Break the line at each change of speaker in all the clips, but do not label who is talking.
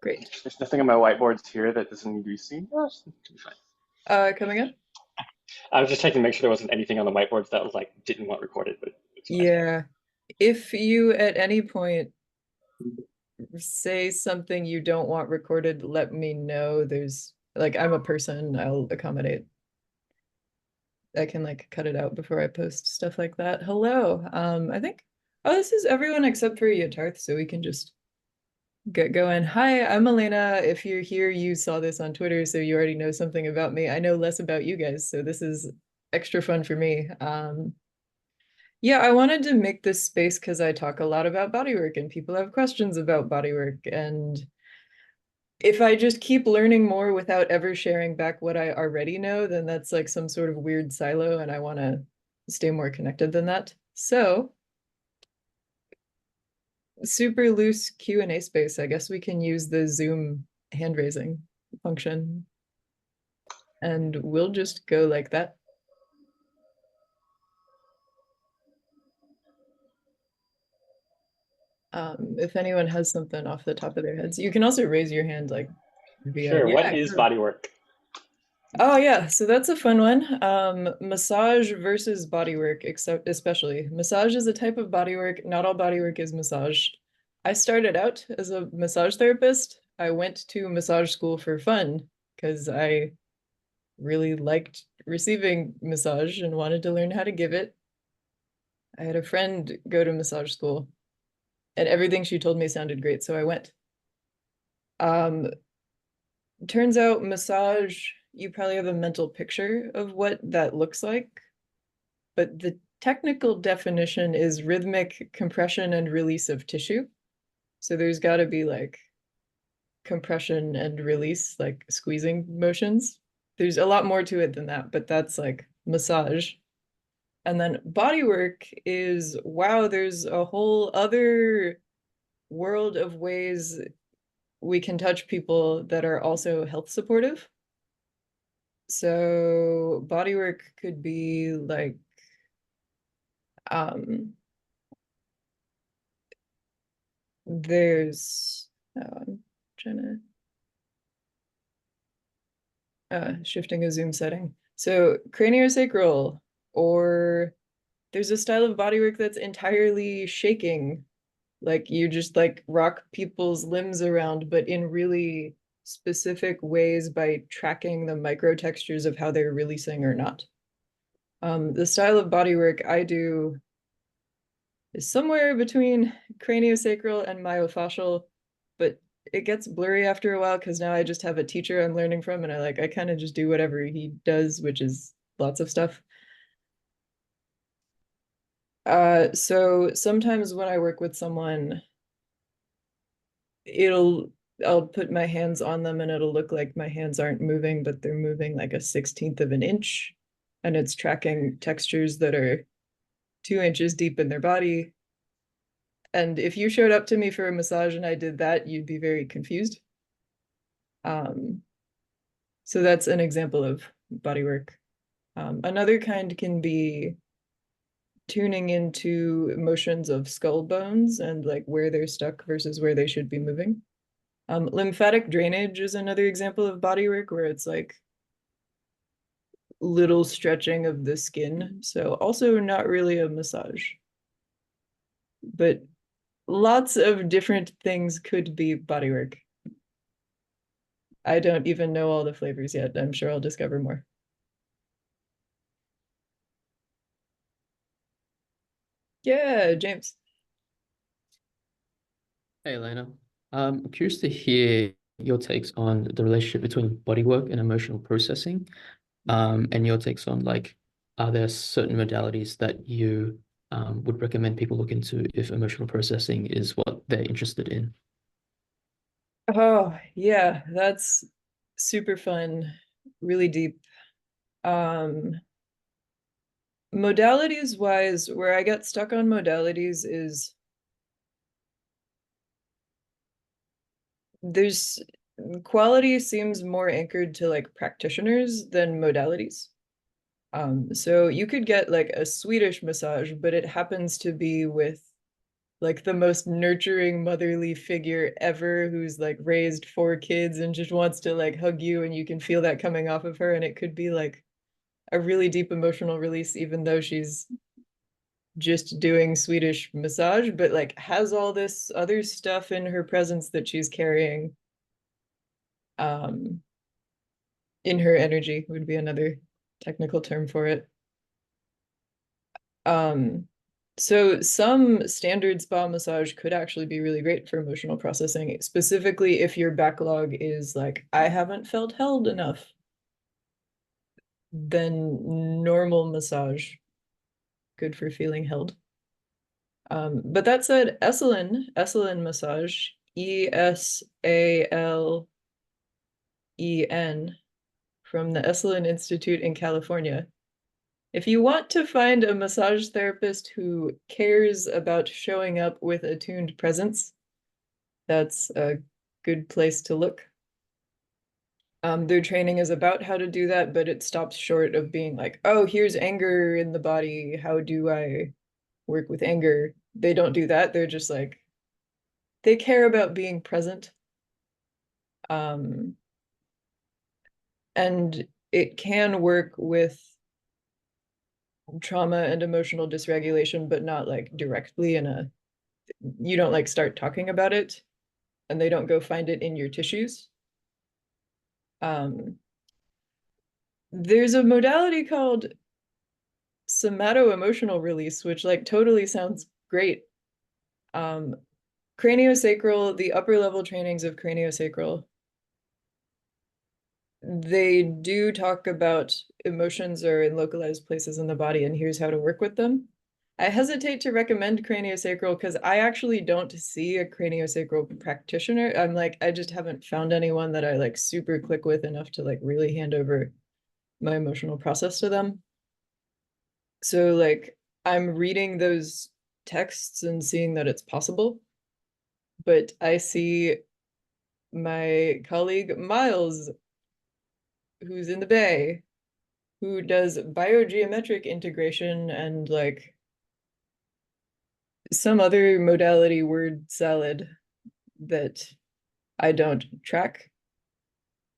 Great.
There's nothing on my whiteboards here that doesn't need to be seen. Oh, it's fine.
Coming up?
I was just checking to make sure there wasn't anything on the whiteboards that was like didn't want recorded, but it's fine.
Yeah. If you at any point say something you don't want recorded, let me know. There's like I'm a person, I'll accommodate. I can like cut it out before I post stuff like that. Hello. I think this is everyone except for Yatarth, so we can just get going. Hi, I'm Elena. If you're here, you saw this on Twitter, so you already know something about me. I know less about you guys, so this is extra fun for me. Yeah, I wanted to make this space because I talk a lot about bodywork and people have questions about bodywork. And if I just keep learning more without ever sharing back what I already know, then that's like some sort of weird silo, and I want to stay more connected than that. So, super loose Q&A space. I guess we can use the Zoom hand raising function, and we'll just go like that. If anyone has something off the top of their heads, you can also raise your hand like via,
Sure. What
yeah.
is bodywork?
Oh yeah, so that's a fun one. Massage versus bodywork, except especially massage is a type of bodywork. Not all bodywork is massage. I started out as a massage therapist. I went to massage school for fun because I really liked receiving massage and wanted to learn how to give it. I had a friend go to massage school and everything she told me sounded great, so I went. Um, Turns out massage, you probably have a mental picture of what that looks like, but the technical definition is rhythmic compression and release of tissue. So there's got to be like compression and release, like squeezing motions. There's a lot more to it than that, but that's like massage. And then body work is wow, there's a whole other world of ways we can touch people that are also health supportive. So body work could be like um there's I'm trying to shifting a zoom setting. So craniosacral, or there's a style of bodywork that's entirely shaking. Like you just like rock people's limbs around, but in really specific ways by tracking the micro textures of how they're releasing or not. The style of bodywork I do is somewhere between craniosacral and myofascial, but it gets blurry after a while because now I just have a teacher I'm learning from, and I kind of just do whatever he does, which is lots of stuff. So sometimes when I work with someone, it'll I'll put my hands on them and it'll look like my hands aren't moving, but they're moving like a 16th of an inch, and it's tracking textures that are 2 inches deep in their body. And if you showed up to me for a massage and I did that, you'd be very confused. Um, so that's an example of body work. Another kind can be tuning into motions of skull bones and like where they're stuck versus where they should be moving. Lymphatic drainage is another example of body work where it's like little stretching of the skin. So also not really a massage, but lots of different things could be body work. I don't even know all the flavors yet. I'm sure I'll discover more. Yeah, James.
Hey, Elena. I'm curious to hear your takes on the relationship between bodywork and emotional processing, and your takes on like, are there certain modalities that you would recommend people look into if emotional processing is what they're interested in?
Oh, yeah, that's super fun, really deep. Um, Modalities wise, where I get stuck on modalities is there's quality seems more anchored to like practitioners than modalities. So you could get like a Swedish massage, but it happens to be with like the most nurturing motherly figure ever, who's like raised 4 kids and just wants to like hug you, and you can feel that coming off of her, and it could be like a really deep emotional release, even though she's just doing Swedish massage, but like has all this other stuff in her presence that she's carrying. Um, in her energy would be another technical term for it. Um, so some standard spa massage could actually be really great for emotional processing, specifically if your backlog is like, I haven't felt held enough. Then normal massage, good for feeling held. But that said, Esalen massage, Esalen, from the Esalen Institute in California. If you want to find a massage therapist who cares about showing up with attuned presence, that's a good place to look. Their training is about how to do that, but it stops short of being like, oh, here's anger in the body. How do I work with anger? They don't do that. They're just like, they care about being present. And it can work with trauma and emotional dysregulation, but not like directly you don't like start talking about it, and they don't go find it in your tissues. There's a modality called somato-emotional release, which like totally sounds great. Craniosacral, the upper level trainings of craniosacral, they do talk about emotions are in localized places in the body, and here's how to work with them. I hesitate to recommend craniosacral because I actually don't see a craniosacral practitioner. I'm like, I just haven't found anyone that I like super click with enough to like really hand over my emotional process to them. So like I'm reading those texts and seeing that it's possible, but I see my colleague Miles, who's in the Bay, who does biogeometric integration and like some other modality word salad that I don't track.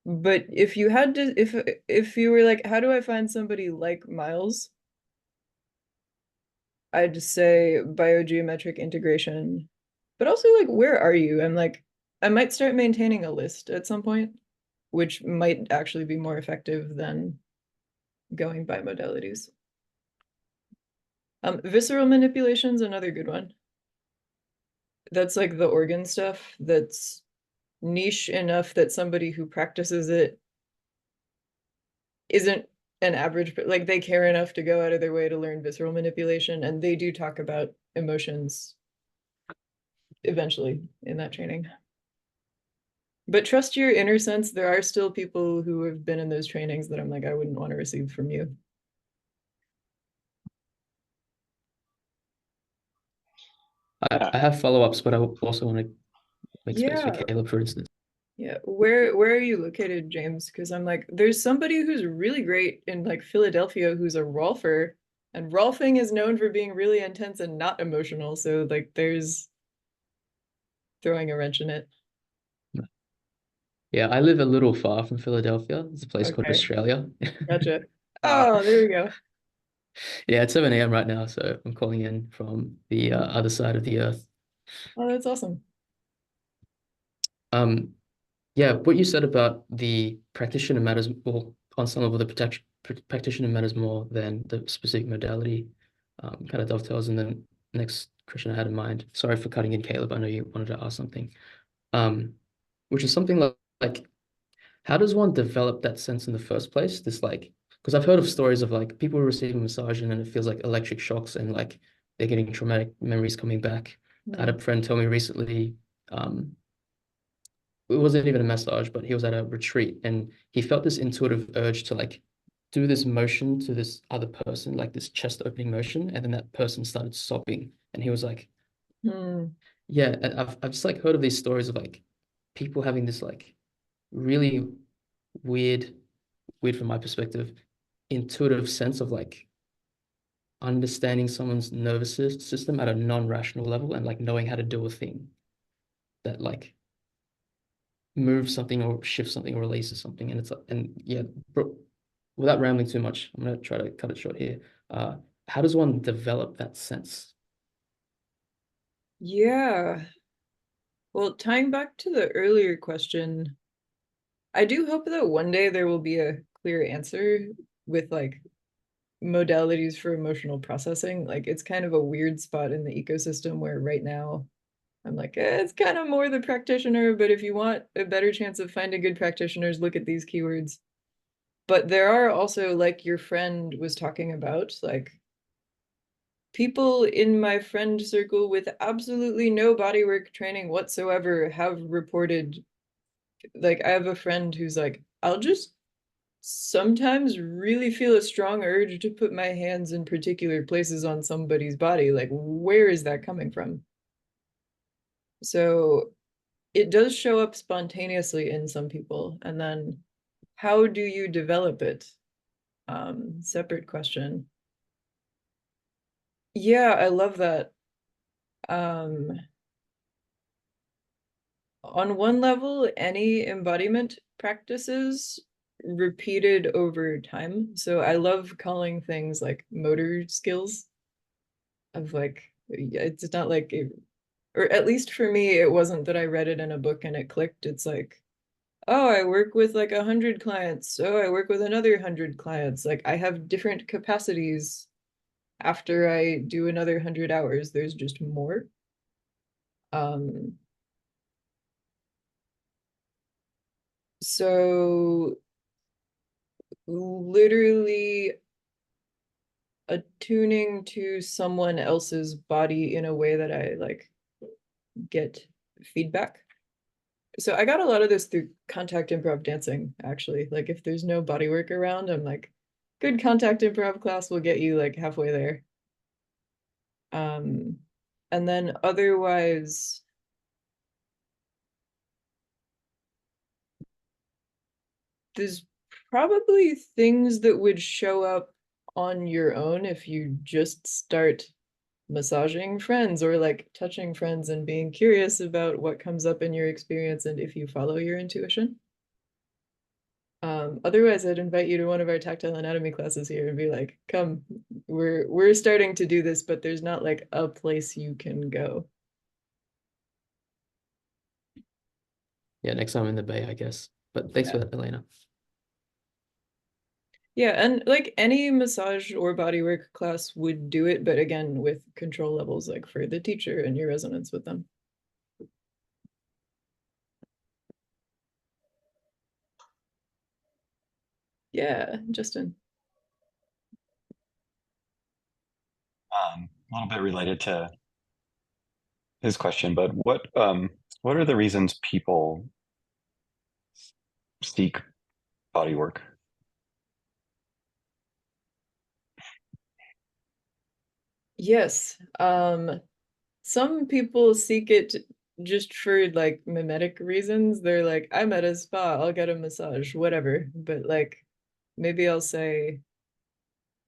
But if you had to, if you were like, how do I find somebody like Miles? I'd just say biogeometric integration. But also like, where are you? I'm like, I might start maintaining a list at some point, which might actually be more effective than going by modalities. Visceral manipulation's another good one. That's like the organ stuff that's niche enough that somebody who practices it isn't an average, but like they care enough to go out of their way to learn visceral manipulation, and they do talk about emotions eventually in that training. But trust your inner sense. There are still people who have been in those trainings that I'm like, I wouldn't want to receive from you.
I have follow-ups, but I also want to make space for
Yeah.
Caleb, for instance.
Yeah. Where are you located, James? Because I'm like, there's somebody who's really great in like Philadelphia who's a Rolfer, and Rolfing is known for being really intense and not emotional. So like there's throwing a wrench in it.
Yeah, I live a little far from Philadelphia. It's a place called
Okay.
Australia.
Gotcha.
Uh,
Oh, there we go.
yeah, it's 7 a.m. right now, so I'm calling in from the other side of the earth.
Oh, that's awesome.
Um, yeah, what you said about the practitioner matters, well, on some level, the practitioner matters more than the specific modality. Kind of dovetails in the next question I had in mind. Sorry for cutting in, Caleb. I know you wanted to ask something. Which is something like how does one develop that sense in the first place? This like, because I've heard of stories of like people receiving massage and then it feels like electric shocks and like they're getting traumatic memories coming back. I had a friend tell me recently, it wasn't even a massage, but he was at a retreat and he felt this intuitive urge to like do this motion to this other person, like this chest opening motion, and then that person started sobbing. And he was like,
Hmm.
yeah, and I've just like heard of these stories of like people having this like really weird, weird from my perspective, intuitive sense of like understanding someone's nervous system at a non-rational level and like knowing how to do a thing that like moves something or shifts something or releases something. And it's like, and yeah, bro, without rambling too much, I'm gonna try to cut it short here. How does one develop that sense?
Yeah. Well, tying back to the earlier question, I do hope that one day there will be a clear answer with like modalities for emotional processing. Like it's kind of a weird spot in the ecosystem where right now I'm like, it's kind of more the practitioner, but if you want a better chance of finding good practitioners, look at these keywords. But there are also, like your friend was talking about, like people in my friend circle with absolutely no bodywork training whatsoever have reported, like I have a friend who's like, I'll just sometimes really feel a strong urge to put my hands in particular places on somebody's body. Like, where is that coming from? So it does show up spontaneously in some people. And then how do you develop it? Separate question. Yeah, I love that. Um, on one level, any embodiment practices repeated over time. So I love calling things like motor skills of like, it's not like, or at least for me, it wasn't that I read it in a book and it clicked. It's like, oh, I work with like 100 clients. Oh, I work with another 100 clients. Like I have different capacities after I do another 100 hours. There's just more. Um, so literally attuning to someone else's body in a way that I like get feedback. So I got a lot of this through contact improv dancing, actually. Like if there's no body work around, I'm like, good contact improv class will get you like halfway there. And then otherwise, there's probably things that would show up on your own if you just start massaging friends or like touching friends and being curious about what comes up in your experience and if you follow your intuition. Otherwise, I'd invite you to one of our tactile anatomy classes here and be like, come, we're starting to do this, but there's not like a place you can go.
Yeah, next time in the Bay, I guess. But thanks
Yeah.
for that, Elena.
Yeah, and like any massage or bodywork class would do it, but again, with control levels like for the teacher and your resonance with them. Yeah, Justin.
A little bit related to his question, but what are the reasons people seek body work?
Yes. Some people seek it just for like mimetic reasons. They're like, I'm at a spa, I'll get a massage, whatever. But like maybe I'll say,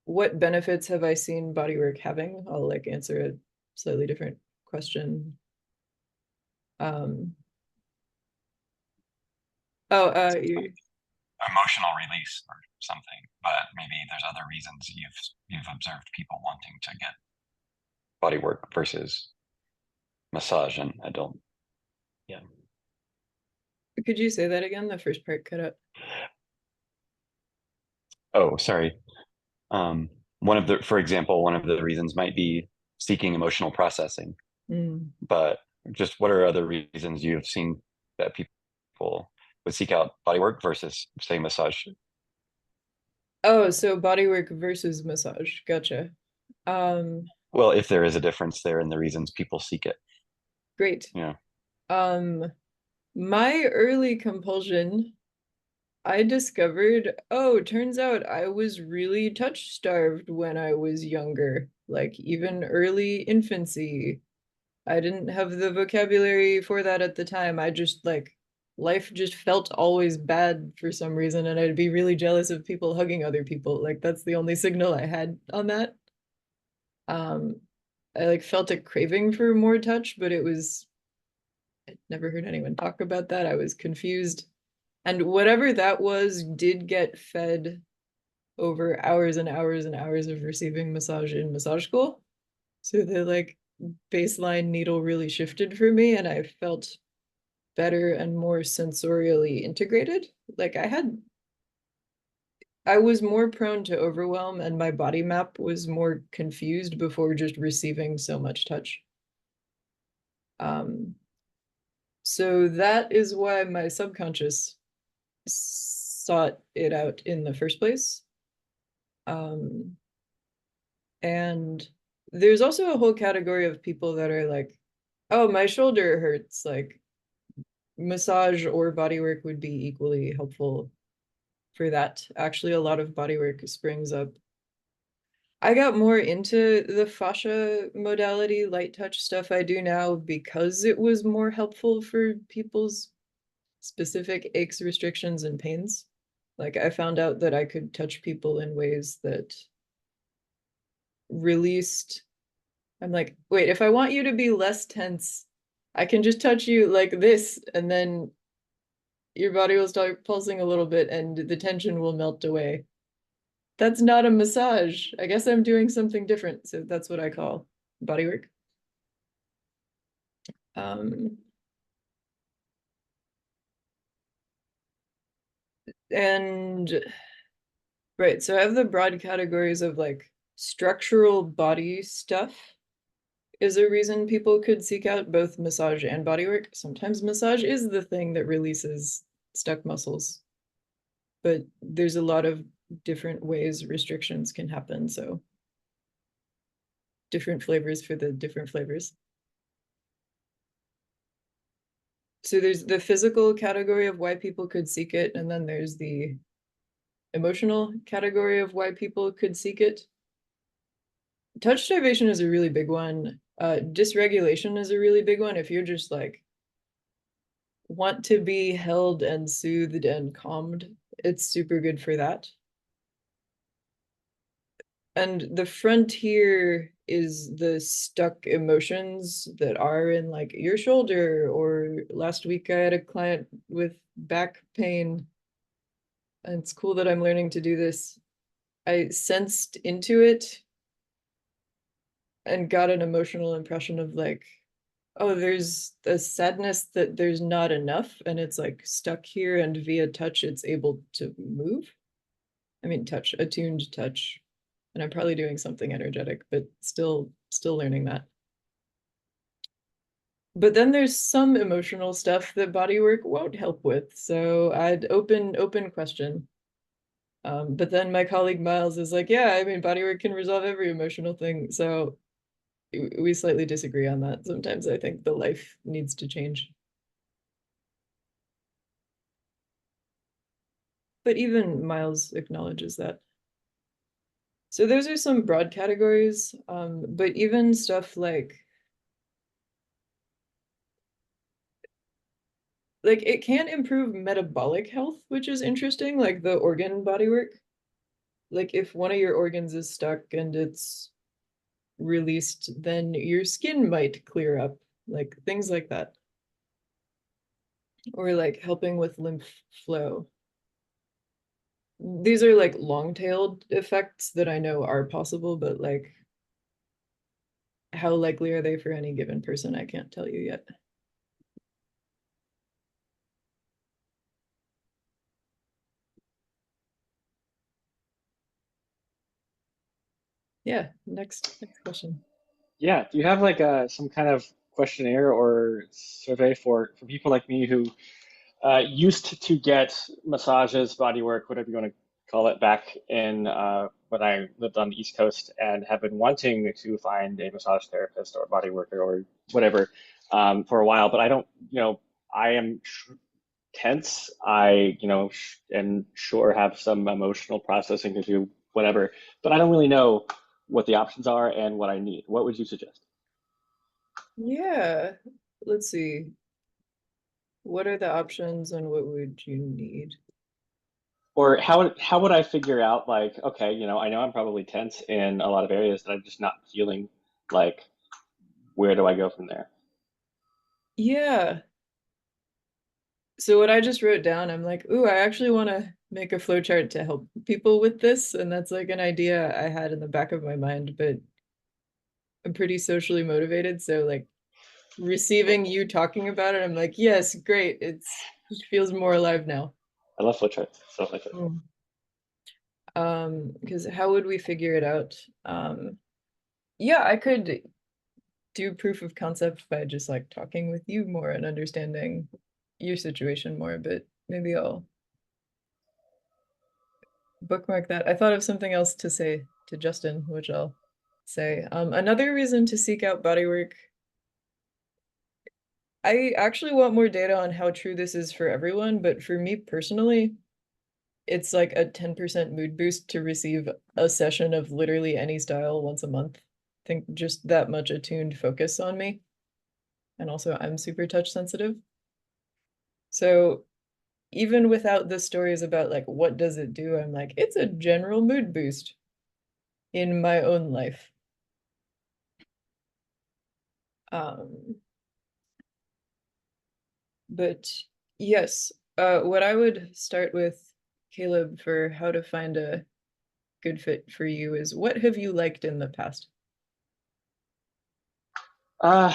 what benefits have I seen bodywork having? I'll like answer a slightly different question. Um, oh,
Emotional release or something, but maybe there's other reasons you've observed people wanting to get body work versus massage, and I don't. Yeah.
could you say that again? The first part cut out.
Oh, sorry. For example, one of the reasons might be seeking emotional processing, but just what are other reasons you've seen that people would seek out body work versus, say, massage?
Oh, so bodywork versus massage. Gotcha.
Well, if there is a difference there in the reasons people seek it.
Great.
Yeah.
My early compulsion, I discovered, oh, turns out I was really touch starved when I was younger, like even early infancy. I didn't have the vocabulary for that at the time. I just like life just felt always bad for some reason, and I'd be really jealous of people hugging other people. Like that's the only signal I had on that. I like felt a craving for more touch, but I'd never heard anyone talk about that. I was confused. And whatever that was did get fed over hours and hours and hours of receiving massage in massage school. So the like baseline needle really shifted for me, and I felt better and more sensorially integrated. Like I was more prone to overwhelm, and my body map was more confused before just receiving so much touch. So that is why my subconscious sought it out in the first place. And there's also a whole category of people that are like, oh, my shoulder hurts. Like massage or bodywork would be equally helpful for that. Actually, a lot of bodywork springs up. I got more into the fascia modality, light touch stuff I do now because it was more helpful for people's specific aches, restrictions, and pains. Like I found out that I could touch people in ways that released. I'm like, wait, if I want you to be less tense, I can just touch you like this, and then your body will start pulsing a little bit and the tension will melt away. That's not a massage. I guess I'm doing something different. So that's what I call bodywork. And right, so I have the broad categories of like structural body stuff is a reason people could seek out both massage and bodywork. Sometimes massage is the thing that releases stuck muscles, but there's a lot of different ways restrictions can happen. So different flavors for the different flavors. So there's the physical category of why people could seek it, and then there's the emotional category of why people could seek it. Touch starvation is a really big one. Dysregulation is a really big one. If you're just like want to be held and soothed and calmed, it's super good for that. And the frontier is the stuck emotions that are in like your shoulder, or last week I had a client with back pain. And it's cool that I'm learning to do this. I sensed into it and got an emotional impression of like, oh, there's a sadness that there's not enough, and it's like stuck here, and via touch it's able to move. I mean, touch, attuned touch. And I'm probably doing something energetic, but still learning that. But then there's some emotional stuff that bodywork won't help with. So I'd open question. But then my colleague Miles is like, yeah, I mean, bodywork can resolve every emotional thing. So we slightly disagree on that. Sometimes I think the life needs to change. But even Miles acknowledges that. So those are some broad categories, but even stuff like it can improve metabolic health, which is interesting, like the organ bodywork. Like if one of your organs is stuck and it's released, then your skin might clear up, like things like that. Or like helping with lymph flow. These are like long-tailed effects that I know are possible, but like how likely are they for any given person? I can't tell you yet. Yeah, next question.
Yeah, do you have like some kind of questionnaire or survey for people like me who used to get massages, bodywork, whatever you want to call it, back in when I lived on the East Coast, and have been wanting to find a massage therapist or body worker or whatever for a while, but I don't, I am tense. I, and sure have some emotional processing to do, whatever, but I don't really know what the options are and what I need. What would you suggest?
Yeah, let's see. What are the options and what would you need?
Or how would I figure out like, okay, I know I'm probably tense in a lot of areas that I'm just not feeling, like where do I go from there?
Yeah. So what I just wrote down, I'm like, ooh, I actually want to make a flowchart to help people with this. And that's like an idea I had in the back of my mind, but I'm pretty socially motivated. So like receiving you talking about it, I'm like, yes, great. It feels more alive now.
I love flowcharts, stuff like that.
Because how would we figure it out? Yeah, I could do proof of concept by just like talking with you more and understanding your situation more, but maybe I'll bookmark that. I thought of something else to say to Justin, which I'll say. Another reason to seek out bodywork. I actually want more data on how true this is for everyone, but for me personally, it's like a 10% mood boost to receive a session of literally any style once a month. I think just that much attuned focus on me. And also I'm super touch sensitive. So even without the stories about like what does it do, I'm like, it's a general mood boost in my own life. But yes, what I would start with, Caleb, for how to find a good fit for you is what have you liked in the past?
Uh,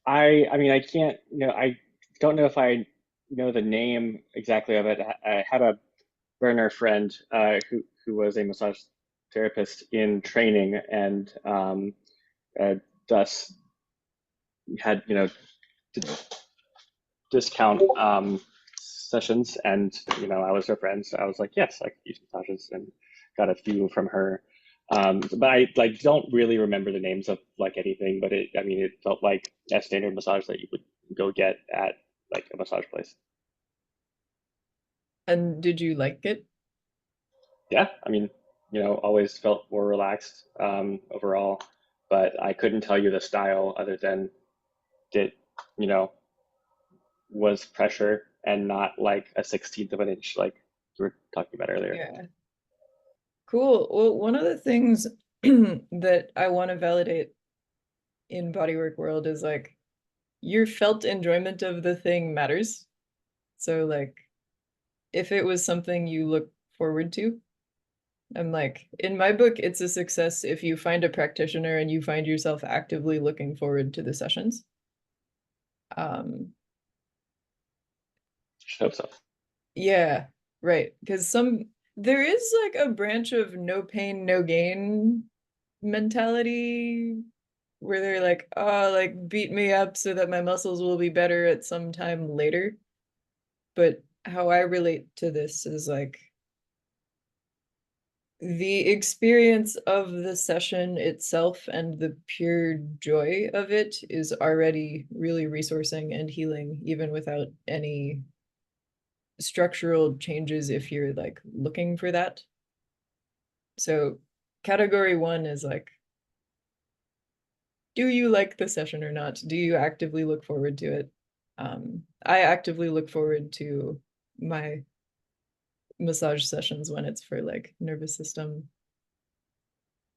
I mean, I can't, I don't know if I know the name exactly of it. I had a burner friend who was a massage therapist in training, and thus had discount sessions, and I was her friend, so I was like, yes, I could use massages, and got a few from her. But I like don't really remember the names of like anything, but I mean, it felt like a standard massage that you would go get at like a massage place.
And did you like it?
Yeah, I mean, always felt more relaxed overall, but I couldn't tell you the style other than it, you know, was pressure and not like a 16th of an inch like you were talking about earlier.
Yeah. Cool. Well, one of the things that I want to validate in bodywork world is like your felt enjoyment of the thing matters. So like if it was something you look forward to, I'm like, in my book, it's a success if you find a practitioner and you find yourself actively looking forward to the sessions.
Hope so.
Yeah, right. Because there is like a branch of no pain, no gain mentality where they're like, oh, like beat me up so that my muscles will be better at some time later. But how I relate to this is like the experience of the session itself and the pure joy of it is already really resourcing and healing, even without any structural changes if you're like looking for that. So category one is like, do you like the session or not? Do you actively look forward to it? I actively look forward to my massage sessions when it's for like nervous system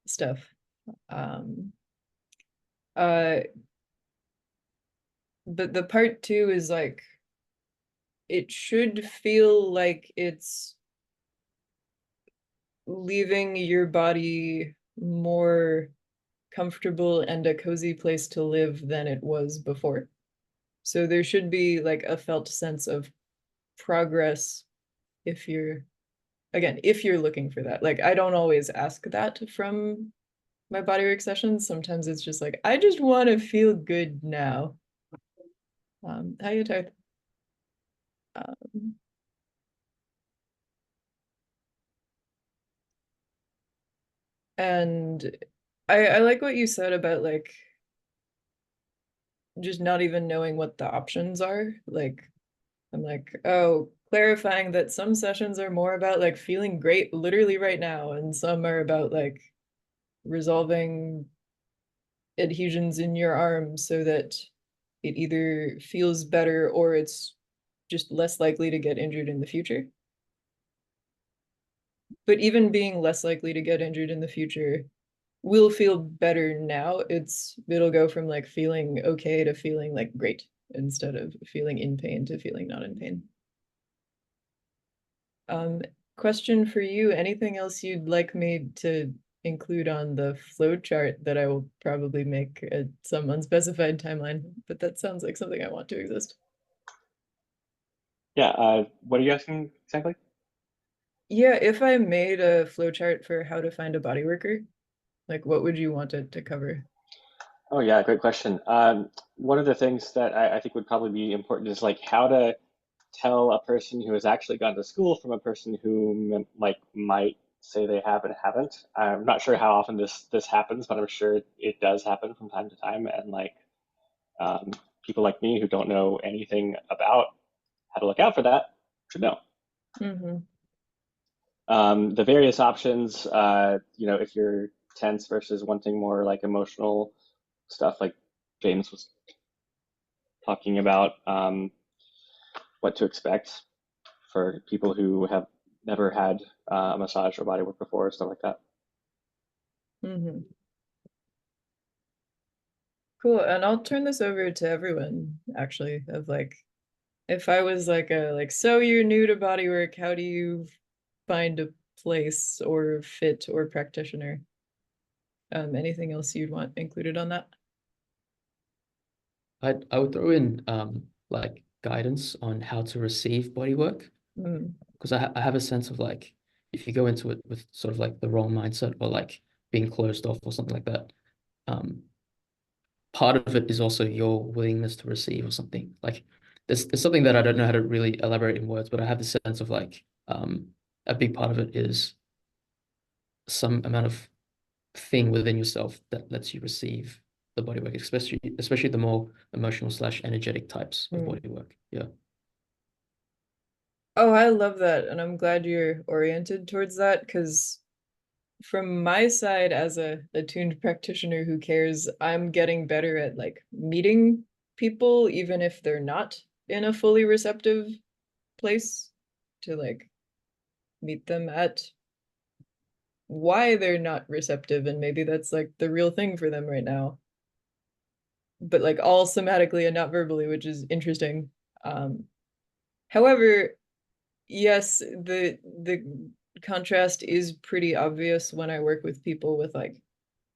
stuff. Um, uh, but the part two is like, it should feel like it's leaving your body more comfortable and a cozy place to live than it was before. So there should be like a felt sense of progress if you're, again, if you're looking for that. Like I don't always ask that from my bodywork sessions. Sometimes it's just like, I just want to feel good now. How you type? And I like what you said about like just not even knowing what the options are. Like I'm like, oh, clarifying that some sessions are more about like feeling great literally right now, and some are about like resolving adhesions in your arm so that it either feels better or it's just less likely to get injured in the future. but even being less likely to get injured in the future will feel better now. It'll go from like feeling okay to feeling like great instead of feeling in pain to feeling not in pain. Question for you, anything else you'd like me to include on the flow chart that I will probably make at some unspecified timeline, but that sounds like something I want to exist.
Yeah, what are you asking exactly?
Yeah, if I made a flow chart for how to find a body worker, like what would you want it to cover?
Oh yeah, great question. One of the things that I think would probably be important is like how to tell a person who has actually gone to school from a person who like might say they have and haven't. I'm not sure how often this happens, but I'm sure it does happen from time to time. And like um, people like me who don't know anything about how to look out for that should know.
Mm-hmm.
The various options, if you're tense versus wanting more like emotional stuff, like James was talking about, what to expect for people who have never had a massage or bodywork before, stuff like that.
Mm-hmm. Cool. And I'll turn this over to everyone, actually, of like, if I was like so you're new to bodywork, how do you find a place or fit or practitioner? Anything else you'd want included on that?
I would throw in like guidance on how to receive bodywork,
Mm.
because I have a sense of like if you go into it with sort of like the wrong mindset or like being closed off or something like that, um, part of it is also your willingness to receive or something. Like there's something that I don't know how to really elaborate in words, but I have the sense of like a big part of it is some amount of thing within yourself that lets you receive the bodywork, especially the more emotional slash energetic types of
Mm.
bodywork. Yeah.
Oh, I love that. And I'm glad you're oriented towards that because from my side as a attuned practitioner who cares, I'm getting better at like meeting people, even if they're not in a fully receptive place, to like meet them at why they're not receptive. And maybe that's like the real thing for them right now. But like all somatically and not verbally, which is interesting. However, yes, the contrast is pretty obvious when I work with people with like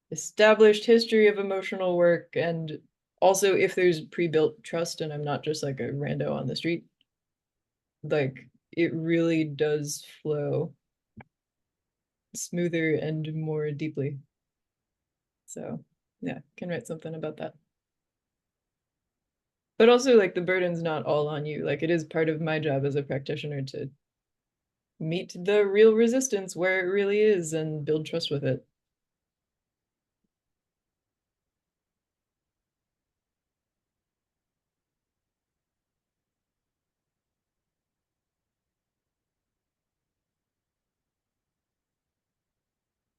established history of emotional work, and also if there's pre-built trust and I'm not just like a rando on the street, like it really does flow smoother and more deeply. So yeah, can write something about that. But also like the burden's not all on you. Like it is part of my job as a practitioner to meet the real resistance where it really is and build trust with it.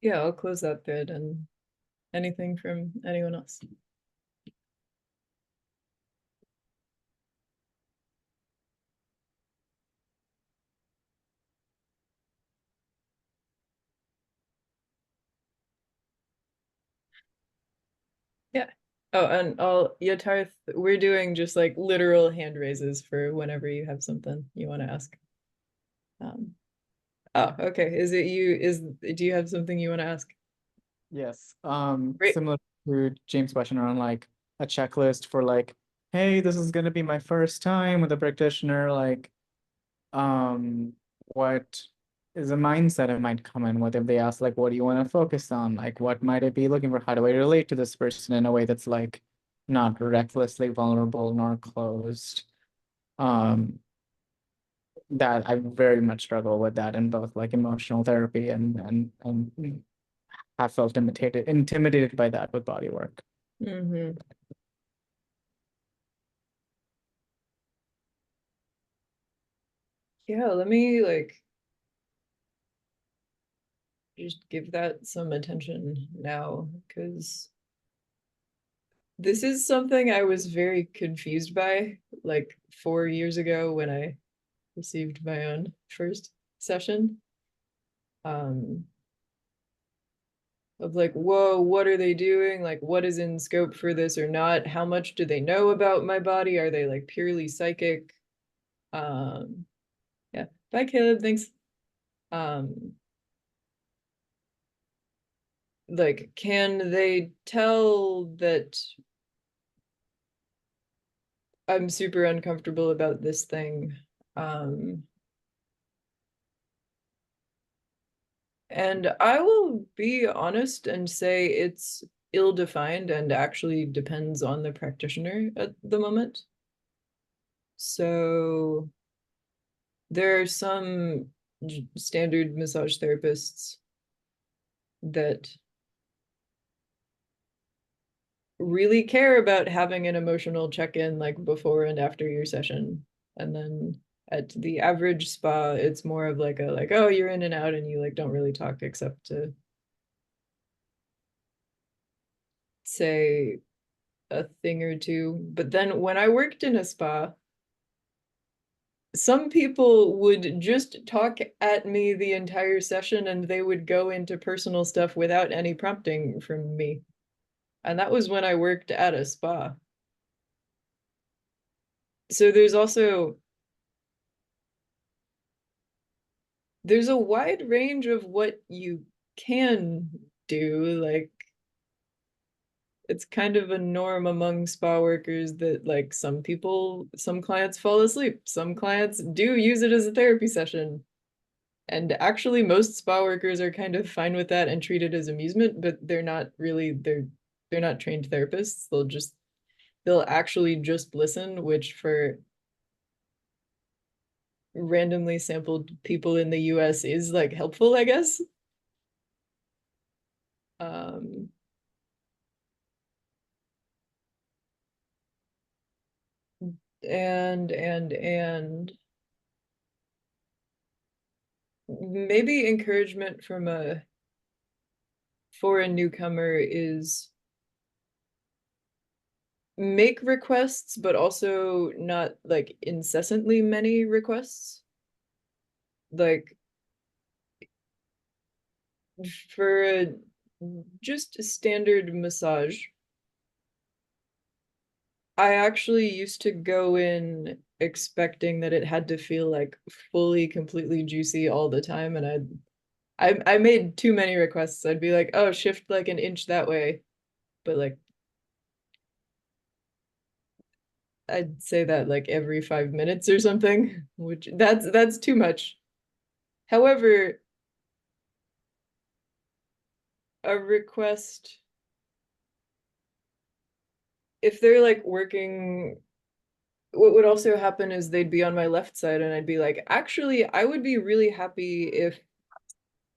Yeah, I'll close that thread and anything from anyone else. Yeah. Oh, and Yatarth, we're doing just like literal hand raises for whenever you have something you want to ask. Um, oh, okay. Is it you? Do you have something you want to ask?
Yes.
Great.
Similar to James' question around like a checklist for like, hey, this is gonna be my first time with a practitioner, like, what is a mindset I might come in with if they ask like, what do you want to focus on? Like, what might I be looking for? How do I relate to this person in a way that's like not recklessly vulnerable nor closed? Um, that I very much struggle with that in both like emotional therapy and have felt intimidated by that with body work.
Mm-hmm. Yeah, let me like just give that some attention now because this is something I was very confused by like 4 years ago when I received my own first session. Of like, whoa, what are they doing? Like, what is in scope for this or not? How much do they know about my body? Are they like purely psychic? Yeah. Bye, Caleb. Thanks. Like, can they tell that I'm super uncomfortable about this thing? And I will be honest and say it's ill-defined and actually depends on the practitioner at the moment. So there are some standard massage therapists that really care about having an emotional check-in like before and after your session. And then at the average spa, it's more of like oh, you're in and out and you like don't really talk except to say a thing or two. But then when I worked in a spa, some people would just talk at me the entire session and they would go into personal stuff without any prompting from me. And that was when I worked at a spa. So there's a wide range of what you can do. Like, it's kind of a norm among spa workers that like some clients fall asleep. Some clients do use it as a therapy session. And actually most spa workers are kind of fine with that and treat it as amusement, but they're not trained therapists. They'll actually just listen, which for randomly sampled people in the US is like helpful, I guess. And maybe encouragement for a newcomer is make requests, but also not like incessantly many requests. Like for just a standard massage, I actually used to go in expecting that it had to feel like fully, completely juicy all the time, and I made too many requests. I'd be like, oh, shift like an inch that way, but like I'd say that like every 5 minutes or something, which that's too much. However, a request, if they're like working, what would also happen is they'd be on my left side and I'd be like, actually, I would be really happy if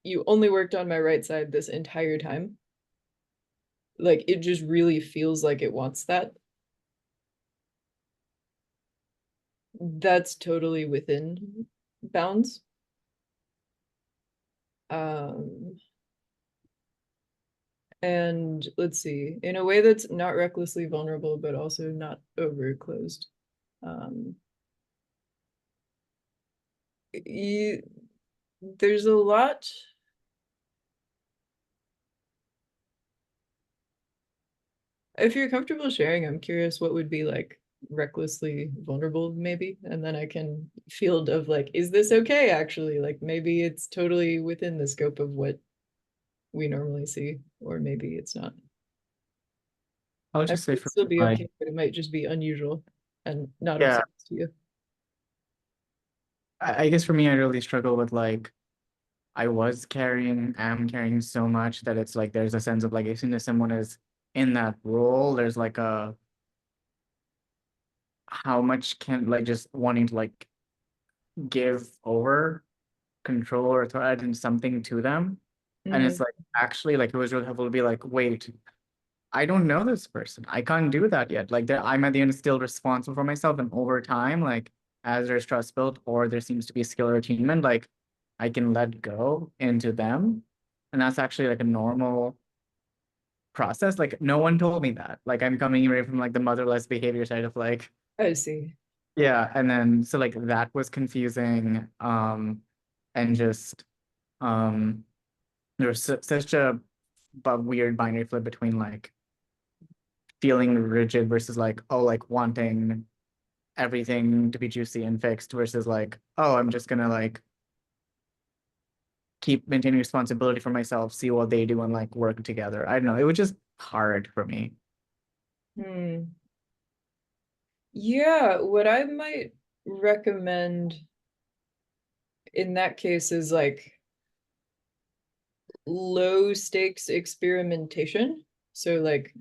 you only worked on my right side this entire time. Like it just really feels like it wants that. That's totally within bounds. And let's see, in a way that's not recklessly vulnerable, but also not over closed. There's a lot. If you're comfortable sharing, I'm curious what would be like recklessly vulnerable, maybe, and then I can field of like, is this okay actually? Like maybe it's totally within the scope of what we normally see, or maybe it's not.
I would just say for
still be
my,
okay, but it might just be unusual and not
Yeah.
obsessed to you.
I guess for me, I really struggle with like, am carrying so much that it's like there's a sense of like as soon as someone is in that role, there's like a how much can like just wanting to like give over control or authority and something to them. And it's like actually like it was really helpful to be like, wait, I don't know this person. I can't do that yet. Like I'm at the end still responsible for myself. And over time, like as there's trust built or there seems to be skill or attunement, like I can let go into them. And that's actually like a normal process. Like no one told me that. Like I'm coming away from like the motherless behavior side of like,
I see.
yeah. And then so like that was confusing. And just There's such a weird binary flip between like feeling rigid versus like, oh, like wanting everything to be juicy and fixed versus like, oh, I'm just gonna like keep maintaining responsibility for myself, see what they do and like work together. I don't know. It was just hard for me.
Yeah, what I might recommend in that case is like low stakes experimentation. So like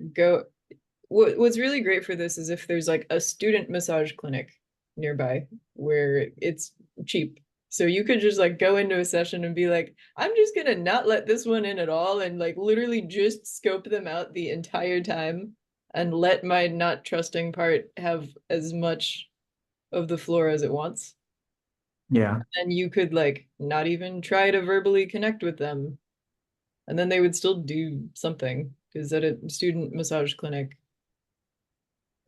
what's really great for this is if there's like a student massage clinic nearby where it's cheap. So you could just like go into a session and be like, I'm just gonna not let this one in at all and like literally just scope them out the entire time and let my not trusting part have as much of the floor as it wants.
Yeah.
And you could like not even try to verbally connect with them. And then they would still do something because at a student massage clinic,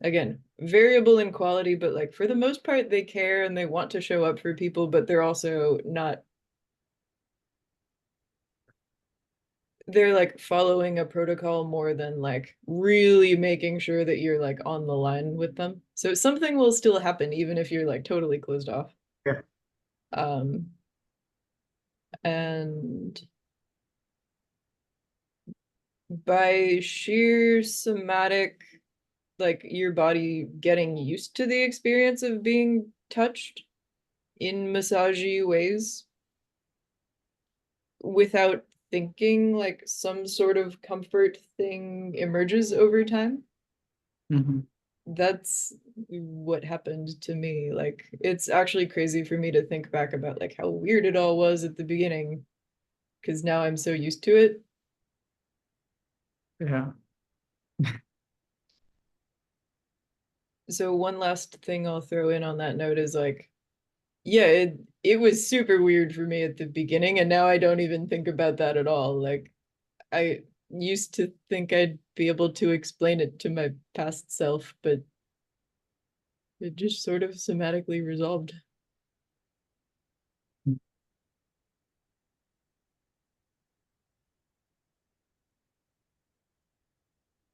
again, variable in quality, but like for the most part, they care and they want to show up for people, but they're also not, they're like following a protocol more than like really making sure that you're like on the line with them. So something will still happen even if you're like totally closed off.
Yeah.
And by sheer somatic, like your body getting used to the experience of being touched in massagey ways without thinking, like some sort of comfort thing emerges over time. That's what happened to me. Like it's actually crazy for me to think back about like how weird it all was at the beginning because now I'm so used to it.
Yeah.
So one last thing I'll throw in on that note is like, yeah, it was super weird for me at the beginning, and now I don't even think about that at all. Like I used to think I'd be able to explain it to my past self, but it just sort of somatically resolved.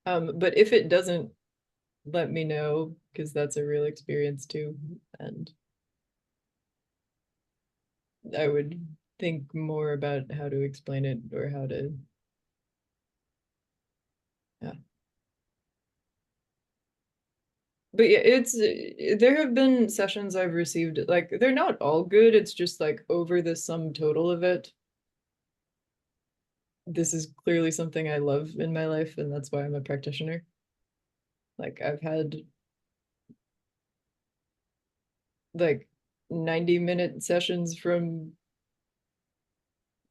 But if it doesn't, let me know, because that's a real experience too, and I would think more about how to explain it or how to, yeah. But yeah, it's there have been sessions I've received, like they're not all good, it's just like over the sum total of it. This is clearly something I love in my life, and that's why I'm a practitioner. Like I've had like 90-minute sessions from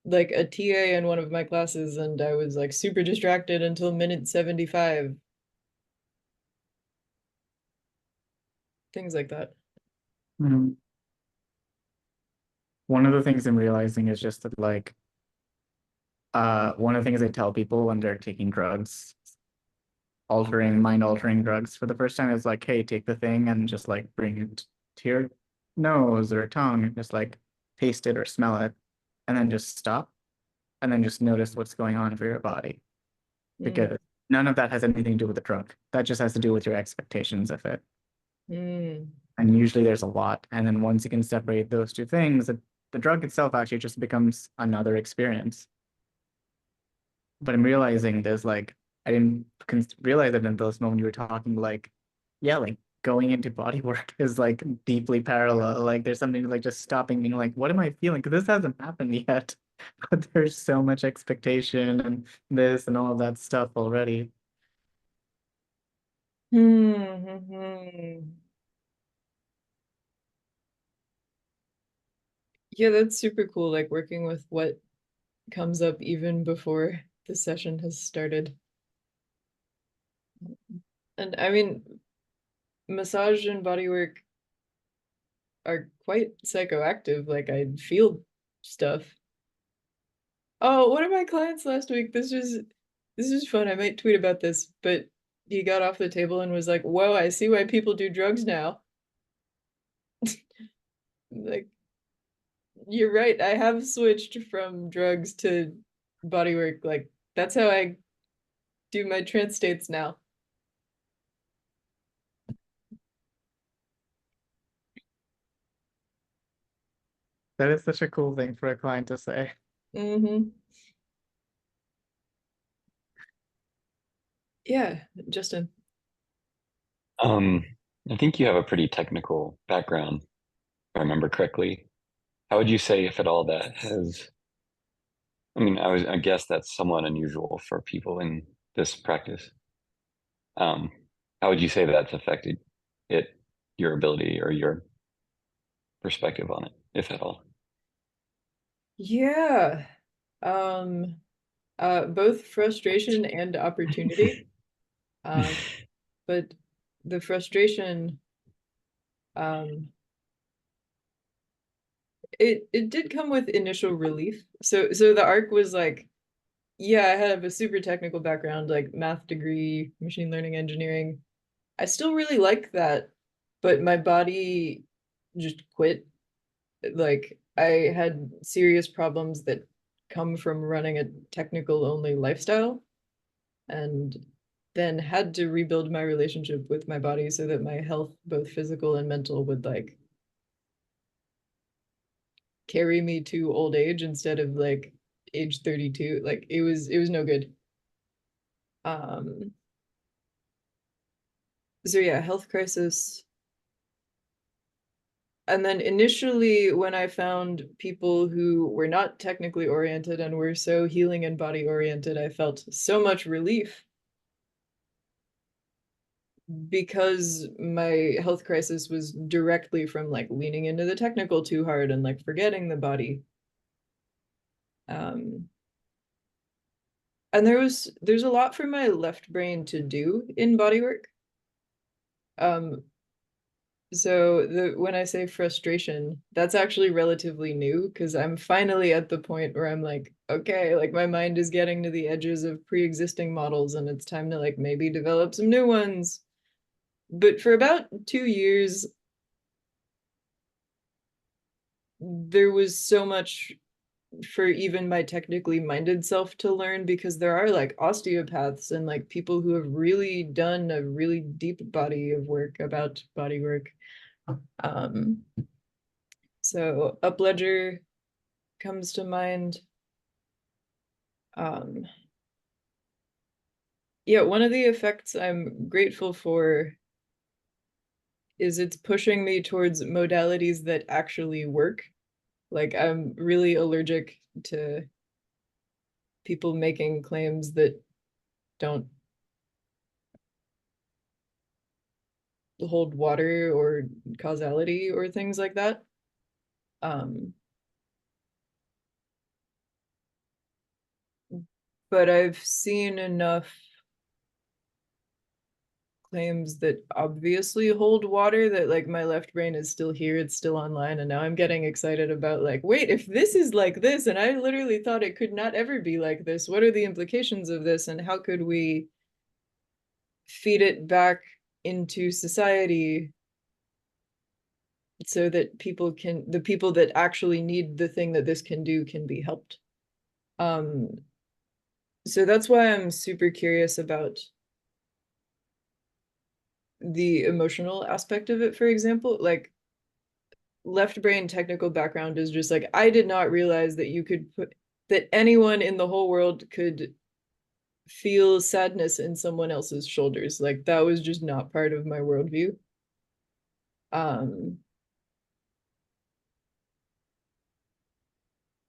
like a TA in one of my classes, and I was like super distracted until minute 75. Things like that.
One of the things I'm realizing is just that like one of the things I tell people when they're taking drugs, mind altering drugs for the first time is like, hey, take the thing and just like bring it to your nose or tongue and just like taste it or smell it and then just stop and then just notice what's going on for your body. Because none of that has anything to do with the drug. That just has to do with your expectations of it. And usually there's a lot. And then once you can separate those two things, the drug itself actually just becomes another experience. But I'm realizing there's like, I didn't realize it in those moments you were talking, like, yeah, like going into body work is like deeply parallel. Like there's something like just stopping me, like, what am I feeling? Because this hasn't happened yet. But there's so much expectation and this and all of that stuff already.
Yeah, that's super cool, like working with what comes up even before the session has started. And I mean, massage and bodywork are quite psychoactive. Like I feel stuff. Oh, one of my clients last week, this is fun. I might tweet about this, but he got off the table and was like, whoa, I see why people do drugs now. Like, you're right. I have switched from drugs to bodywork. Like that's how I do my trance states now.
That is such a cool thing for a client to say.
Mm-hmm. Yeah, Justin.
I think you have a pretty technical background, if I remember correctly. How would you say, if at all, that has, I mean, I guess that's somewhat unusual for people in this practice. How would you say that's affected it, your ability or your perspective on it, if at all?
Yeah. Um, both frustration and opportunity. But the frustration, um, it did come with initial relief. So the arc was like, yeah, I have a super technical background, like math degree, machine learning engineering. I still really like that, but my body just quit. Like I had serious problems that come from running a technical only lifestyle, and then had to rebuild my relationship with my body so that my health, both physical and mental, would like carry me to old age instead of like age 32. Like it was no good. Um so yeah, health crisis. And then initially when I found people who were not technically oriented and were so healing and body oriented, I felt so much relief because my health crisis was directly from like leaning into the technical too hard and like forgetting the body. And there's a lot for my left brain to do in bodywork. So when I say frustration, that's actually relatively new because I'm finally at the point where I'm like, okay, like my mind is getting to the edges of pre-existing models and it's time to like maybe develop some new ones. But for about 2 years, there was so much for even my technically minded self to learn because there are like osteopaths and like people who have really done a really deep body of work about body work. So Upledger comes to mind. Yeah, one of the effects I'm grateful for is it's pushing me towards modalities that actually work. Like I'm really allergic to people making claims that don't hold water or causality or things like that. But I've seen enough claims that obviously hold water that like my left brain is still here, it's still online, and now I'm getting excited about like, wait, if this is like this, and I literally thought it could not ever be like this, what are the implications of this, and how could we feed it back into society so that the people that actually need the thing that this can do can be helped. So that's why I'm super curious about the emotional aspect of it, for example. Like left brain technical background is just like, I did not realize that you could put that anyone in the whole world could feel sadness in someone else's shoulders. Like that was just not part of my worldview.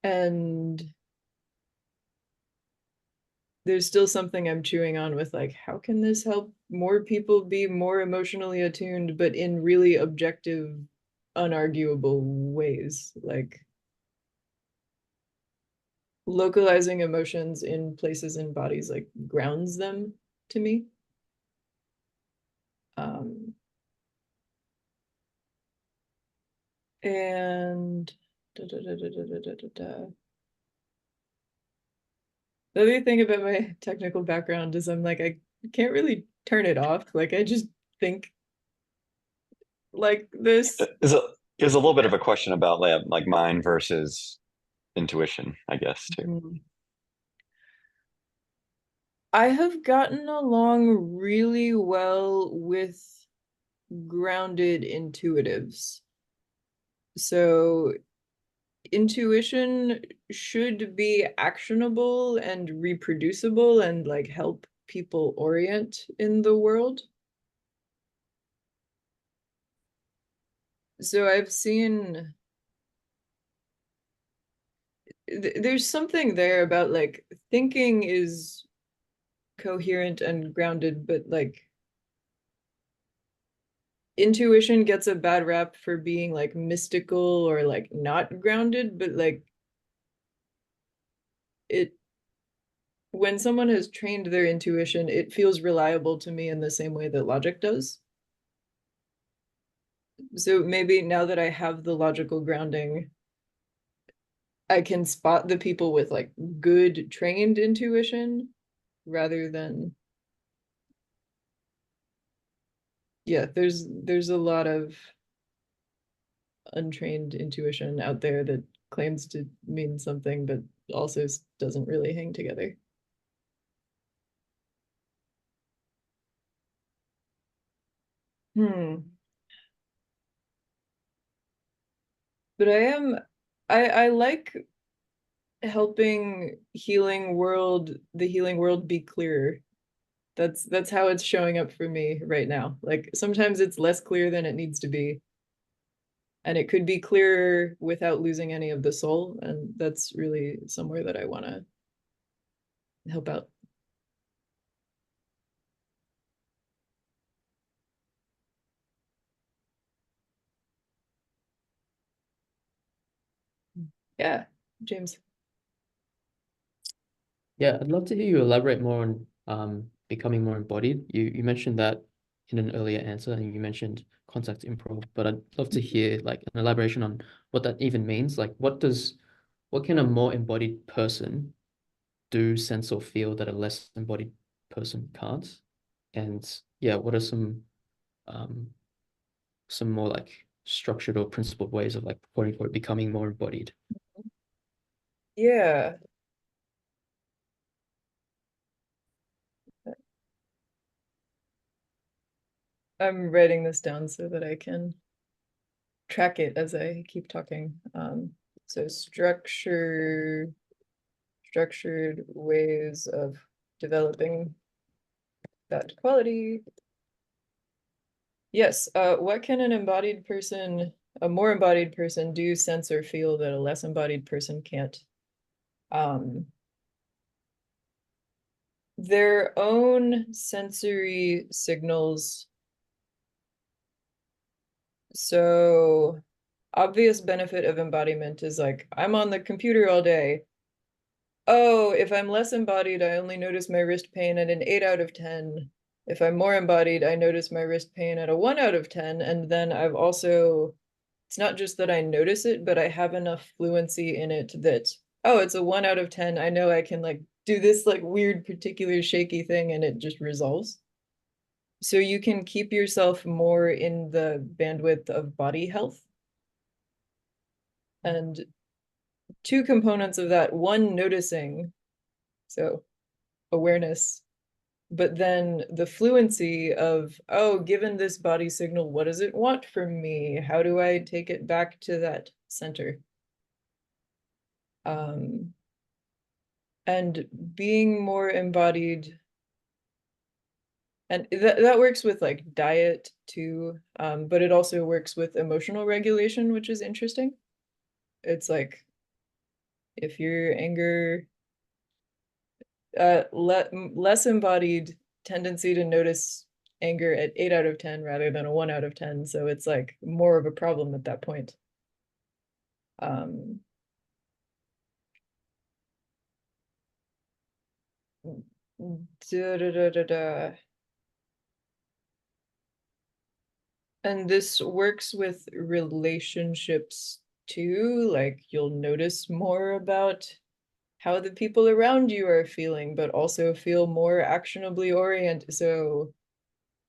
And there's still something I'm chewing on with like, how can this help more people be more emotionally attuned, but in really objective, unarguable ways? Like localizing emotions in places and bodies like grounds them to me. And the other thing about my technical background is I'm like, I can't really turn it off. Like I just think like this.
It was a little bit of a question about like mind versus intuition, I guess, too.
I have gotten along really well with grounded intuitives. So intuition should be actionable and reproducible and like help people orient in the world. So I've seen there's something there about like thinking is coherent and grounded, but like intuition gets a bad rap for being like mystical or like not grounded, but like it when someone has trained their intuition, it feels reliable to me in the same way that logic does. So maybe now that I have the logical grounding, I can spot the people with like good trained intuition rather than yeah, there's a lot of untrained intuition out there that claims to mean something but also doesn't really hang together. But I like helping the healing world be clearer. That's how it's showing up for me right now. Like sometimes it's less clear than it needs to be. And it could be clearer without losing any of the soul. And that's really somewhere that I want to help out. Yeah, James.
Yeah, I'd love to hear you elaborate more on becoming more embodied. You mentioned that in an earlier answer, and you mentioned contact improv, but I'd love to hear like an elaboration on what that even means. Like what can a more embodied person do, sense, or feel that a less embodied person can't? And yeah, what are some more like structured or principled ways of like quote unquote becoming more embodied?
Yeah. I'm writing this down so that I can track it as I keep talking. So structured ways of developing that quality. Yes, what can a more embodied person do, sense, or feel that a less embodied person can't? Their own sensory signals. So obvious benefit of embodiment is like, I'm on the computer all day. Oh, if I'm less embodied, I only notice my wrist pain at an 8 out of 10. If I'm more embodied, I notice my wrist pain at a 1 out of 10. And then I've also, it's not just that I notice it, but I have enough fluency in it that, oh, it's a 1 out of 10. I know I can like do this like weird particular shaky thing and it just resolves. So you can keep yourself more in the bandwidth of body health. And two components of that, one, noticing, so awareness, but then the fluency of, oh, given this body signal, what does it want from me? How do I take it back to that center? And being more embodied, and that works with like diet too, but it also works with emotional regulation, which is interesting. It's like if your anger less embodied tendency to notice anger at 8 out of 10 rather than a 1 out of 10, so it's like more of a problem at that point. And this works with relationships too, like you'll notice more about how the people around you are feeling, but also feel more actionably oriented. So,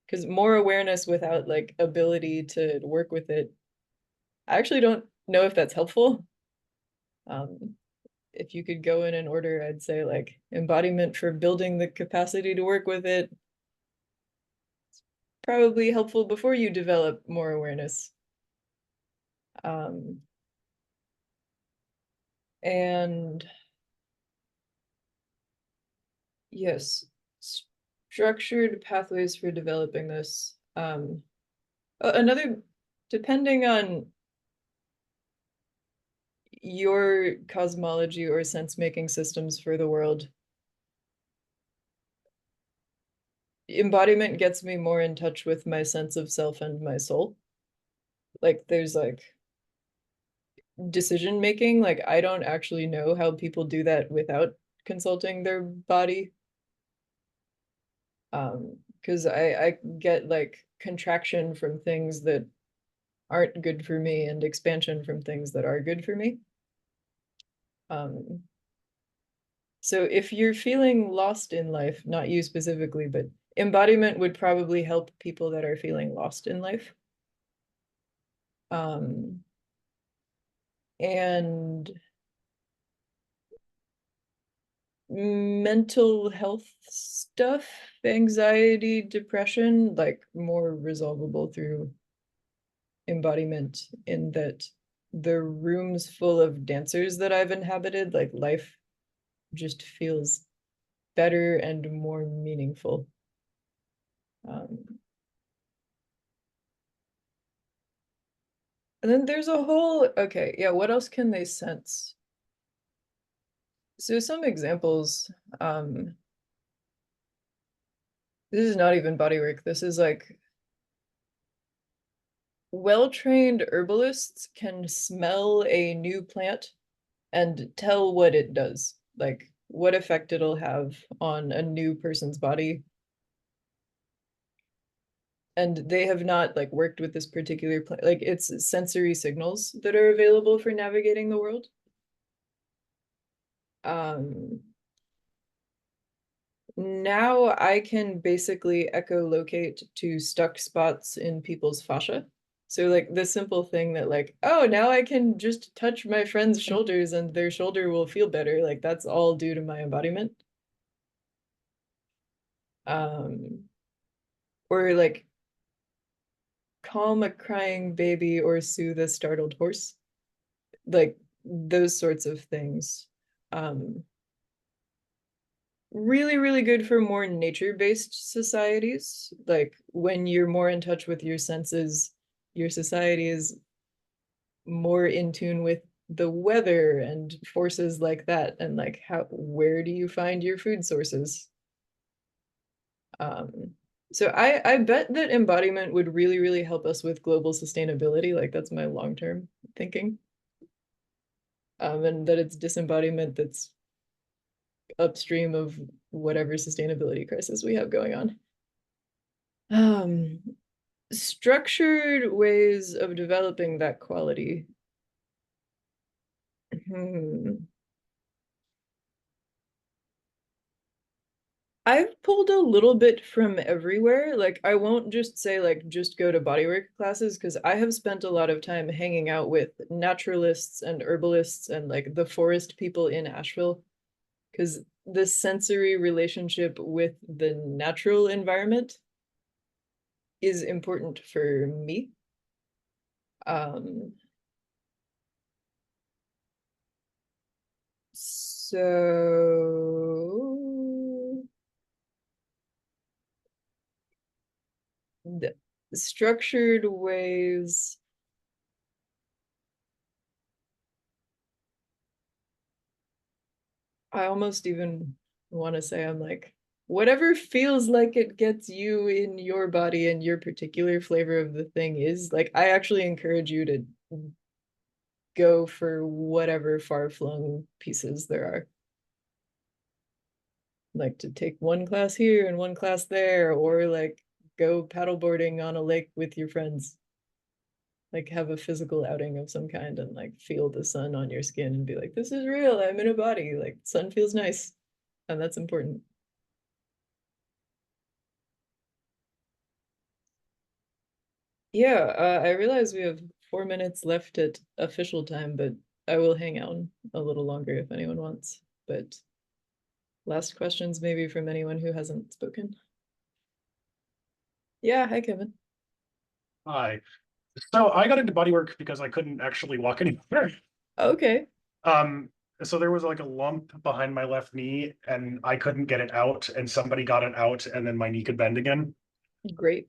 because more awareness without like ability to work with it I actually don't know if that's helpful. If you could go in an order, I'd say like embodiment for building the capacity to work with it. Probably helpful before you develop more awareness. And yes, structured pathways for developing this. Another, depending on your cosmology or sense-making systems for the world, embodiment gets me more in touch with my sense of self and my soul. Like there's like decision making, like I don't actually know how people do that without consulting their body. Because I get like contraction from things that aren't good for me and expansion from things that are good for me. So if you're feeling lost in life, not you specifically, but embodiment would probably help people that are feeling lost in life. And mental health stuff, anxiety, depression, like more resolvable through embodiment, in that the rooms full of dancers that I've inhabited, like life just feels better and more meaningful. And then there's a whole, okay, yeah, what else can they sense? So some examples, this is not even bodywork. This is like well-trained herbalists can smell a new plant and tell what it does, like what effect it'll have on a new person's body. And they have not like worked with this particular plant, like it's sensory signals that are available for navigating the world. Now I can basically echolocate to stuck spots in people's fascia. So like the simple thing that like, oh, now I can just touch my friend's shoulders and their shoulder will feel better. Like that's all due to my embodiment. Or like calm a crying baby or soothe a startled horse. Like those sorts of things. Really, really good for more nature-based societies. Like when you're more in touch with your senses, your society is more in tune with the weather and forces like that, and like where do you find your food sources? So I bet that embodiment would really, really help us with global sustainability. Like that's my long-term thinking. And that it's disembodiment that's upstream of whatever sustainability crisis we have going on. Structured ways of developing that quality. I've pulled a little bit from everywhere. Like I won't just say like just go to bodywork classes, because I have spent a lot of time hanging out with naturalists and herbalists and like the forest people in Asheville, because the sensory relationship with the natural environment is important for me. So the structured ways. I almost even want to say I'm like, whatever feels like it gets you in your body and your particular flavor of the thing is, like, I actually encourage you to go for whatever far-flung pieces there are. Like to take one class here and one class there, or like go paddleboarding on a lake with your friends. Like have a physical outing of some kind and like feel the sun on your skin and be like, this is real, I'm in a body, like sun feels nice. And that's important. Yeah, I realize we have 4 minutes left at official time, but I will hang out a little longer if anyone wants. But last questions maybe from anyone who hasn't spoken. Yeah, hi Kevin.
Hi. So I got into bodywork because I couldn't actually walk anywhere.
Okay,
So there was like a lump behind my left knee and I couldn't get it out, and somebody got it out, and then my knee could bend again.
great.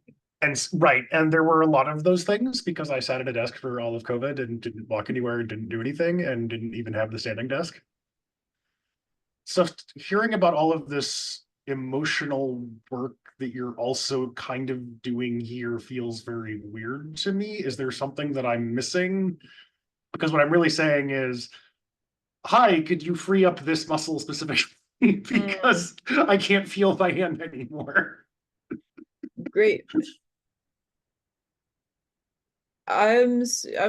Right. And there were a lot of those things because I sat at a desk for all of COVID and didn't walk anywhere and didn't do anything and didn't even have the standing desk. So hearing about all of this emotional work that you're also kind of doing here feels very weird to me. Is there something that I'm missing? Because what I'm really saying is, hi, could you free up this muscle specifically? Because I can't feel my hand anymore.
Great. I'm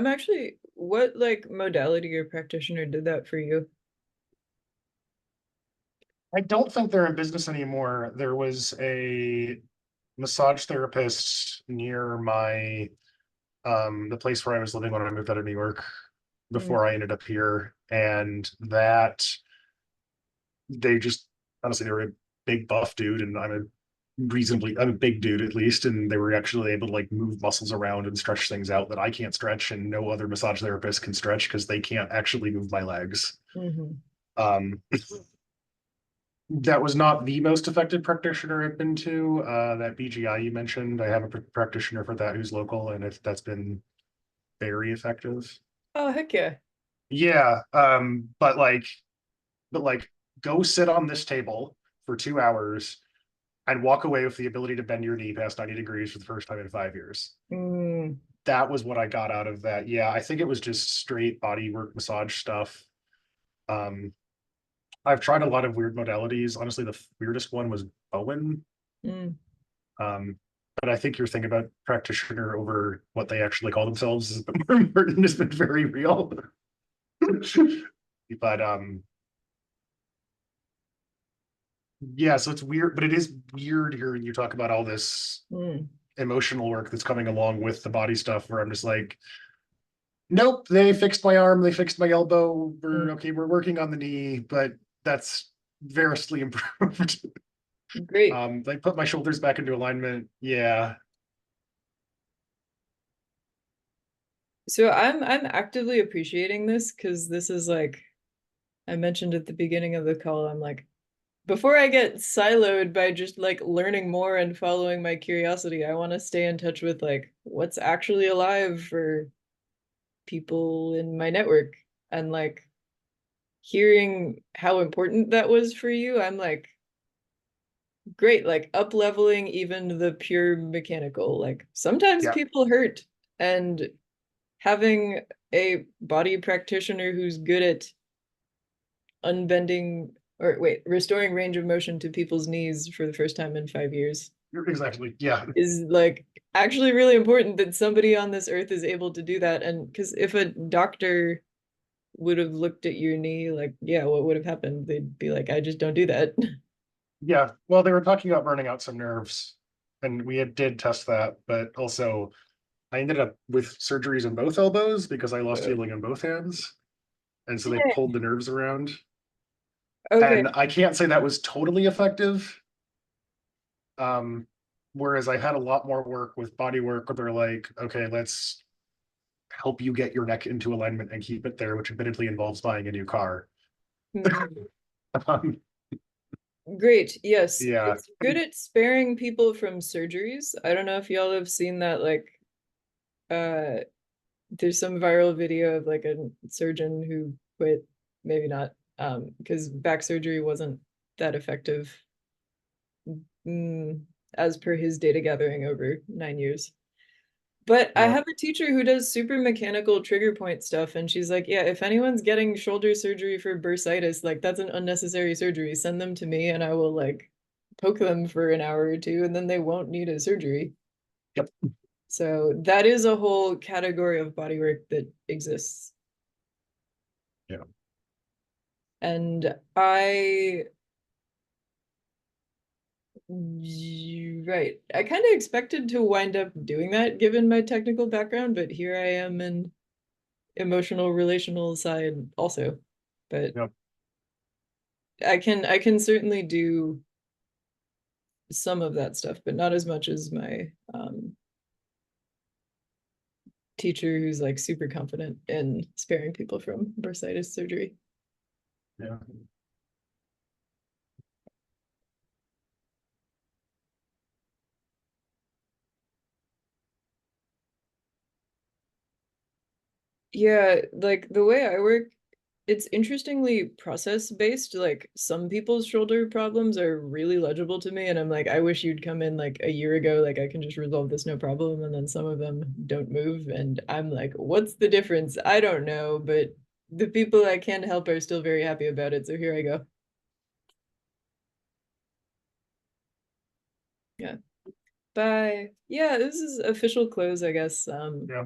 actually, what like modality or practitioner did that for you?
I don't think they're in business anymore. There was a massage therapist near my the place where I was living when I moved out of New York before I ended up here, and that they just honestly they were a big buff dude, and I'm a big dude at least, and they were actually able to like move muscles around and stretch things out that I can't stretch, and no other massage therapist can stretch because they can't actually move my legs. Um, that was not the most effective practitioner I've been to. That BGI you mentioned, I have a practitioner for that who's local, and that's been very effective.
Oh, heck yeah.
Yeah, but like, go sit on this table for 2 hours and walk away with the ability to bend your knee past 90 degrees for the first time in 5 years. That was what I got out of that. Yeah, I think it was just straight body work massage stuff. I've tried a lot of weird modalities. Honestly, the weirdest one was Bowen. But I think your thing about practitioner over what they actually call themselves is more important, has been very real. But yeah, so it's weird, but it is weird hearing you talk about all this emotional work that's coming along with the body stuff, where I'm just like, nope, they fixed my arm, they fixed my elbow, we're working on the knee, but that's variously improved.
Great.
They put my shoulders back into alignment. Yeah.
So I'm actively appreciating this because this is like I mentioned at the beginning of the call, I'm like, before I get siloed by just like learning more and following my curiosity, I want to stay in touch with like what's actually alive for people in my network, and like hearing how important that was for you. I'm like, great, like up leveling even the pure mechanical. Like sometimes people hurt, and having a body practitioner who's good at unbending or wait, restoring range of motion to people's knees for the first time in 5 years.
Exactly. Yeah.
Is like actually really important that somebody on this earth is able to do that. And because if a doctor would have looked at your knee, like, yeah, what would have happened? They'd be like, I just don't do that.
Yeah. Well, they were talking about burning out some nerves, and did test that, but also I ended up with surgeries in both elbows because I lost feeling in both hands. And so they pulled the nerves around.
Okay.
And I can't say that was totally effective. Whereas I had a lot more work with body work where they're like, okay, let's help you get your neck into alignment and keep it there, which admittedly involves buying a new car.
Great. Yes.
Yeah.
It's good at sparing people from surgeries. I don't know if y'all have seen that, like, there's some viral video of like a surgeon who quit, maybe not, because back surgery wasn't that effective, as per his data gathering over 9 years. But I have a teacher who does super mechanical trigger point stuff, and she's like, yeah, if anyone's getting shoulder surgery for bursitis, like that's an unnecessary surgery. Send them to me and I will like poke them for an hour or two, and then they won't need a surgery.
Yep.
So that is a whole category of bodywork that exists.
Yeah.
And I Right. I kind of expected to wind up doing that given my technical background, but here I am in emotional relational side also. But
Yep.
I can certainly do some of that stuff, but not as much as my teacher who's like super confident in sparing people from bursitis surgery.
Yeah.
Yeah, like the way I work, it's interestingly process based. Like some people's shoulder problems are really legible to me, and I'm like, I wish you'd come in like a year ago, like I can just resolve this no problem. And then some of them don't move, and I'm like, what's the difference? I don't know, but the people I can help are still very happy about it. So here I go. Yeah. Bye. Yeah, this is official close, I guess.
Yeah.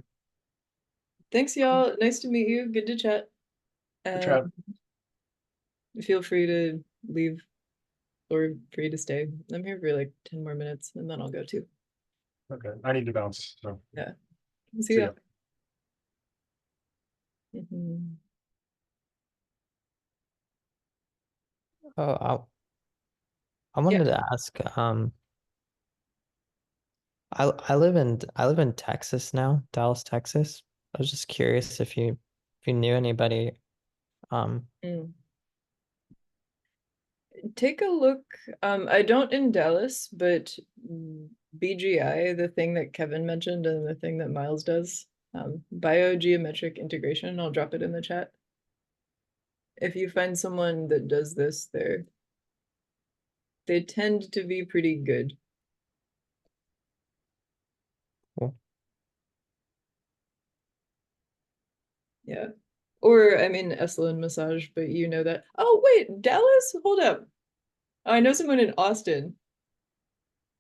Thanks, y'all. Nice to meet you. Good to chat.
Good chat.
Feel free to leave or free to stay. I'm here for like 10 more minutes and then I'll go too.
Okay. I need to bounce. So
Yeah.
see ya.
Mhm.
Oh, I
Yeah.
wanted to ask, I live in Texas now, Dallas, Texas. I was just curious if you knew anybody.
Mm. Take a look. I don't in Dallas, but BGI, the thing that Kevin mentioned and the thing that Miles does, biogeometric integration, I'll drop it in the chat. If you find someone that does this, they tend to be pretty good.
Cool.
Yeah. Or I mean Esalen massage, but you know that. Oh wait, Dallas? Hold up. I know someone in Austin.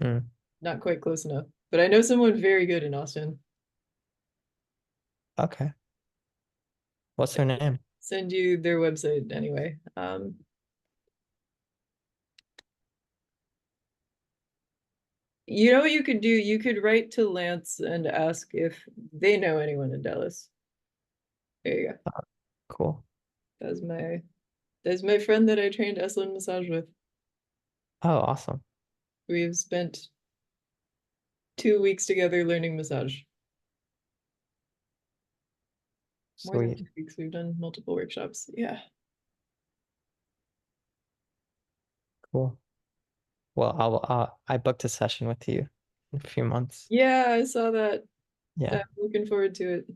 Hmm.
Not quite close enough, but I know someone very good in Austin.
Okay. What's her name?
Send you their website anyway. You know what you could do? You could write to Lance and ask if they know anyone in Dallas. There you go.
Cool.
That's my friend that I trained Esalen massage with.
Oh, awesome.
We've spent 2 weeks together learning massage. More than
Sweet.
2 weeks. We've done multiple workshops. Yeah.
Cool. Well, I booked a session with you in a few months.
Yeah, I saw that.
Yeah,
I'm looking forward to it.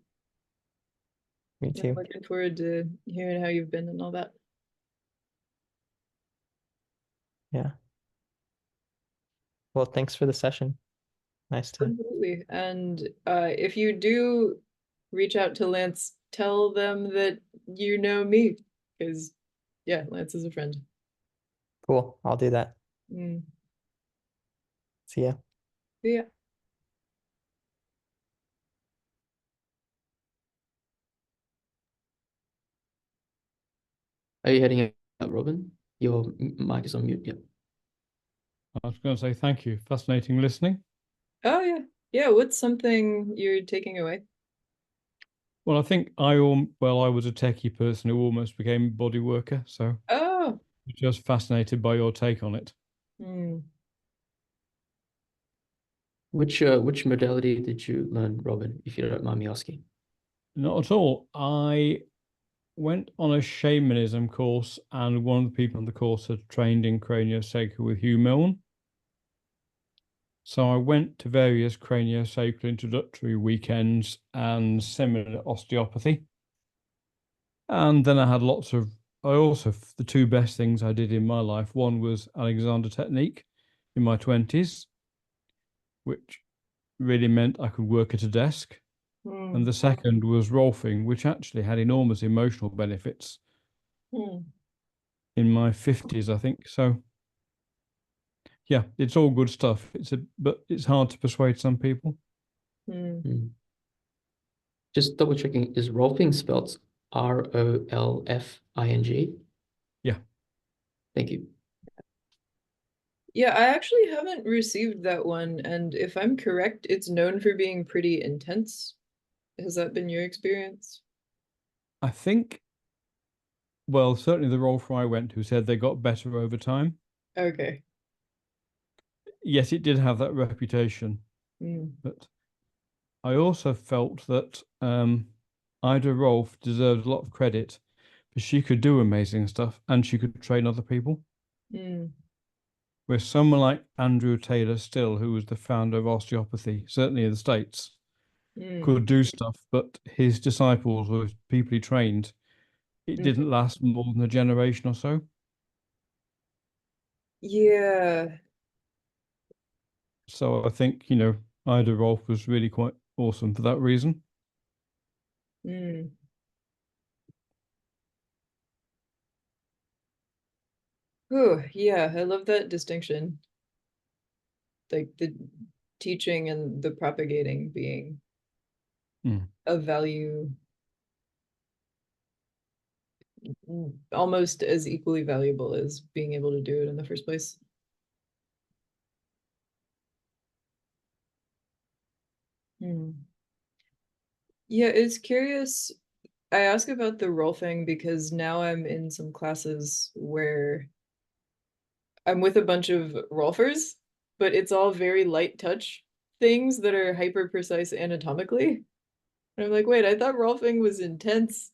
me
I'm
too.
looking forward to hearing how you've been and all that.
Yeah. Well, thanks for the session. Nice to.
Absolutely. And if you do reach out to Lance, tell them that you know me, because yeah, Lance is a friend.
Cool. I'll do that.
Mm.
See ya.
Yeah.
Are you heading out, Robin? Your mic is on mute. Yeah.
I was going to say thank you. Fascinating listening.
Oh yeah. Yeah, what's something you're taking away?
Well, I think I was a techie person who almost became a body worker, so
Oh.
just fascinated by your take on it.
Hmm.
Which modality did you learn, Robin, if you don't mind me asking?
Not at all. I went on a shamanism course, and one of the people on the course had trained in craniosacral with Hugh Milne. So I went to various craniosacral introductory weekends and seminar osteopathy. And then I had the two best things I did in my life. One was Alexander Technique in my 20s, which really meant I could work at a desk.
Hmm.
And the second was Rolfing, which actually had enormous emotional benefits
Hmm.
in my 50s, I think. So yeah, it's all good stuff. But it's hard to persuade some people.
Hmm.
Just double checking, is Rolfing spelled Rolfing?
Yeah.
Thank you.
Yeah, I actually haven't received that one, and if I'm correct, it's known for being pretty intense. Has that been your experience?
I think, well, certainly the role for I went to said they got better over time.
Okay.
Yes, it did have that reputation, but I also felt that Ida Rolf deserved a lot of credit because she could do amazing stuff and she could train other people. Where someone like Andrew Taylor Still, who was the founder of osteopathy, certainly in the States, could do stuff, but his disciples or people he trained, it didn't last more than a generation or so.
Yeah.
So I think, you know, Ida Rolf was really quite awesome for that reason.
Oh, yeah, I love that distinction. Like the teaching and the propagating being of value, almost as equally valuable as being able to do it in the first place. Yeah, it's curious. I ask about the role thing because now I'm in some classes where I'm with a bunch of rolfers, but it's all very light touch things that are hyper precise anatomically. And I'm like, wait, I thought rolfing was intense.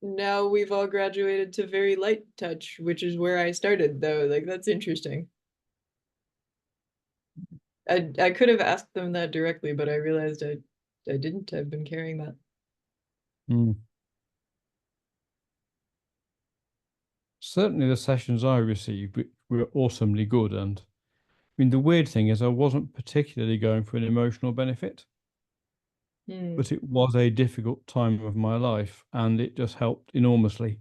Now we've all graduated to very light touch, which is where I started, though. Like, that's interesting. I could have asked them that directly, but I realized I didn't. I've been carrying that.
Certainly the sessions I received were awesomely good. And I mean, the weird thing is I wasn't particularly going for an emotional benefit, but it was a difficult time of my life and it just helped enormously.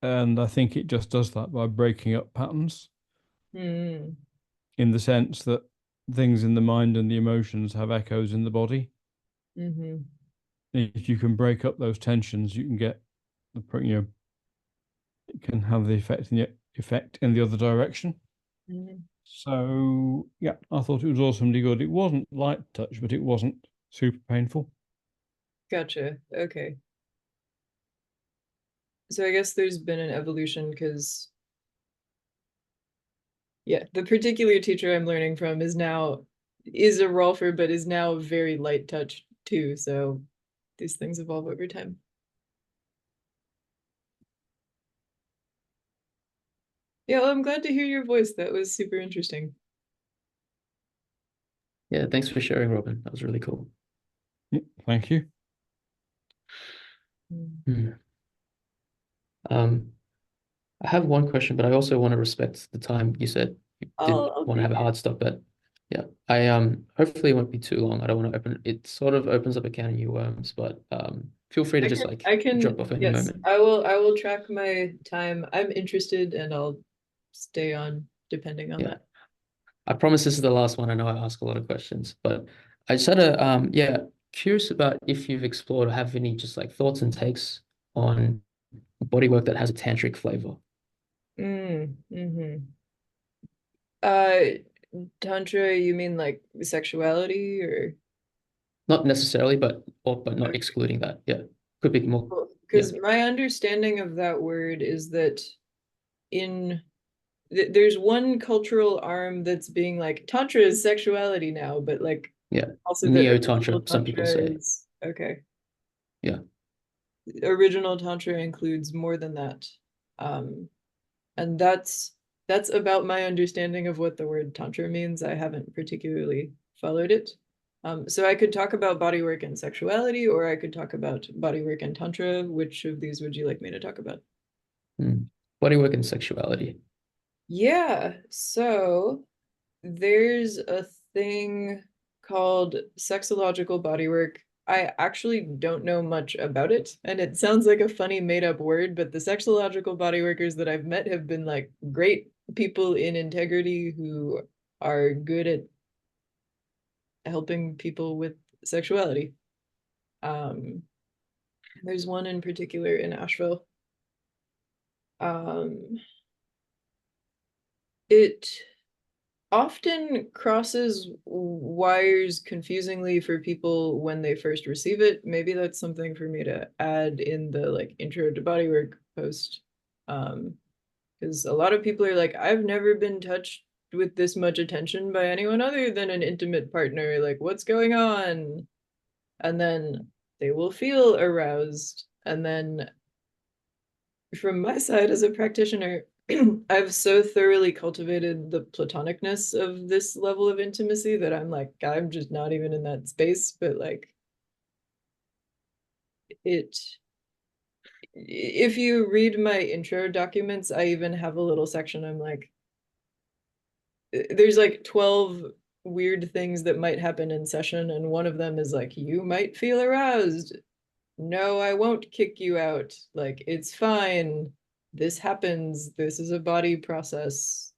And I think it just does that by breaking up patterns in the sense that things in the mind and the emotions have echoes in the body. If you can break up those tensions, you can get the, you know, it can have the effect in the other direction. So yeah, I thought it was awesomely good. It wasn't light touch, but it wasn't super painful.
Gotcha. Okay. So I guess there's been an evolution because, yeah, the particular teacher I'm learning from is a rolfer, but is now very light touch too. So these things evolve over time. Yeah, well, I'm glad to hear your voice. That was super interesting.
Yeah, thanks for sharing, Robin. That was really cool.
Thank you.
I have one question, but I also want to respect the time. You said you didn't want to have a hard stop, but yeah, I hopefully it won't be too long. I don't want to open it. Sort of opens up a can of new worms, but feel free to just like drop off any moment.
I will track my time. I'm interested and I'll stay on depending on that.
I promise this is the last one. I know I ask a lot of questions, but I just had a curious about if you've explored or have any just like thoughts and takes on bodywork that has a tantric flavor.
Tantra, you mean like sexuality or?
Not necessarily, but not excluding that. Yeah, could be more.
Because my understanding of that word is that there's one cultural arm that's being like Tantra is sexuality now, but like also
Neo Tantra, some people say.
Okay.
Yeah.
Original Tantra includes more than that. And that's about my understanding of what the word Tantra means. I haven't particularly followed it. So I could talk about bodywork and sexuality, or I could talk about bodywork and Tantra. Which of these would you like me to talk about?
Bodywork and sexuality.
Yeah, so there's a thing called sexological bodywork. I actually don't know much about it, and it sounds like a funny made-up word, but the sexological bodyworkers that I've met have been like great people in integrity who are good at helping people with sexuality. There's one in particular in Asheville. It often crosses wires confusingly for people when they first receive it. Maybe that's something for me to add in the like intro to bodywork post. Because a lot of people are like, I've never been touched with this much attention by anyone other than an intimate partner. Like, what's going on? And then they will feel aroused. And then from my side as a practitioner, I've so thoroughly cultivated the platonicness of this level of intimacy that I'm like, I'm just not even in that space, but like if you read my intro documents, I even have a little section. I'm like, there's like 12 weird things that might happen in session, and one of them is like, you might feel aroused. No, I won't kick you out. Like, it's fine. This happens. This is a body process.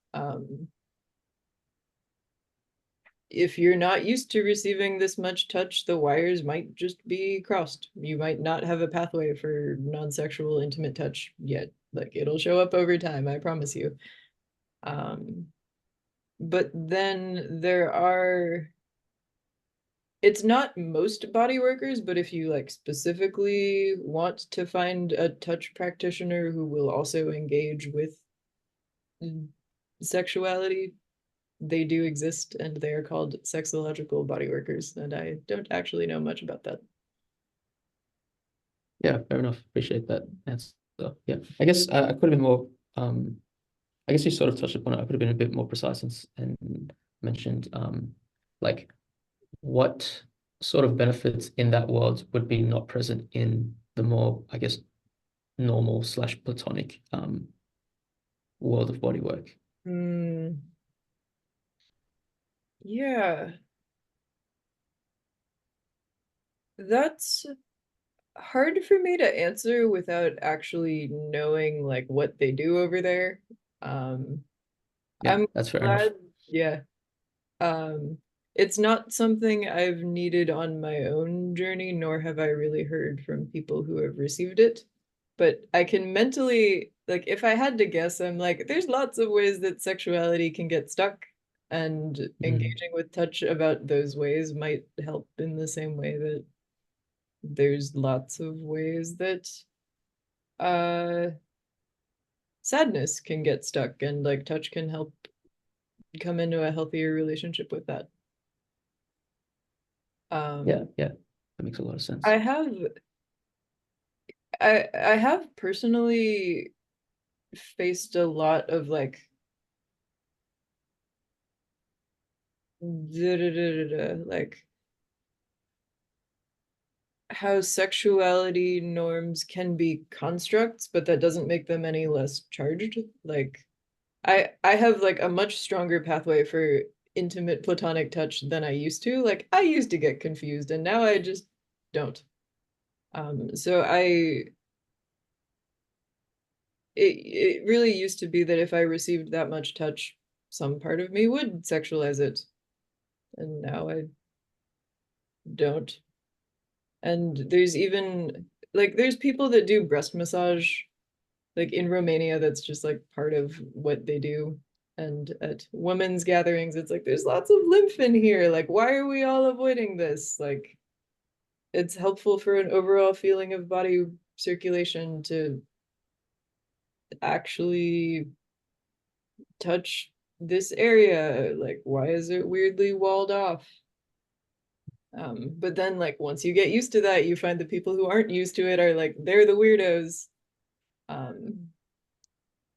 If you're not used to receiving this much touch, the wires might just be crossed. You might not have a pathway for non-sexual intimate touch yet. Like, it'll show up over time, I promise you. But then it's not most body workers, but if you like specifically want to find a touch practitioner who will also engage with sexuality, they do exist, and they are called sexological body workers, and I don't actually know much about that.
Yeah, fair enough. Appreciate that answer. Yeah, I guess I could have been more. I guess you sort of touched upon it. I could have been a bit more precise and mentioned like what sort of benefits in that world would be not present in the more, I guess, normal / platonic world of bodywork.
Yeah. That's hard for me to answer without actually knowing like what they do over there.
Yeah,
I'm
that's fair
glad,
enough.
yeah. It's not something I've needed on my own journey, nor have I really heard from people who have received it. But I can mentally, like, if I had to guess, I'm like, there's lots of ways that sexuality can get stuck, and engaging with touch about those ways might help in the same way that there's lots of ways that sadness can get stuck, and like touch can help come into a healthier relationship with that.
Yeah, that makes a lot of sense.
I have personally faced a lot of like like how sexuality norms can be constructs, but that doesn't make them any less charged. Like I have like a much stronger pathway for intimate platonic touch than I used to. Like I used to get confused, and now I just don't. So it really used to be that if I received that much touch, some part of me would sexualize it. And now I don't. And there's even like there's people that do breast massage like in Romania, that's just like part of what they do. And at women's gatherings, it's like there's lots of lymph in here. Like, why are we all avoiding this? Like, it's helpful for an overall feeling of body circulation to actually touch this area. Like, why is it weirdly walled off? But then like once you get used to that, you find the people who aren't used to it are like they're the weirdos.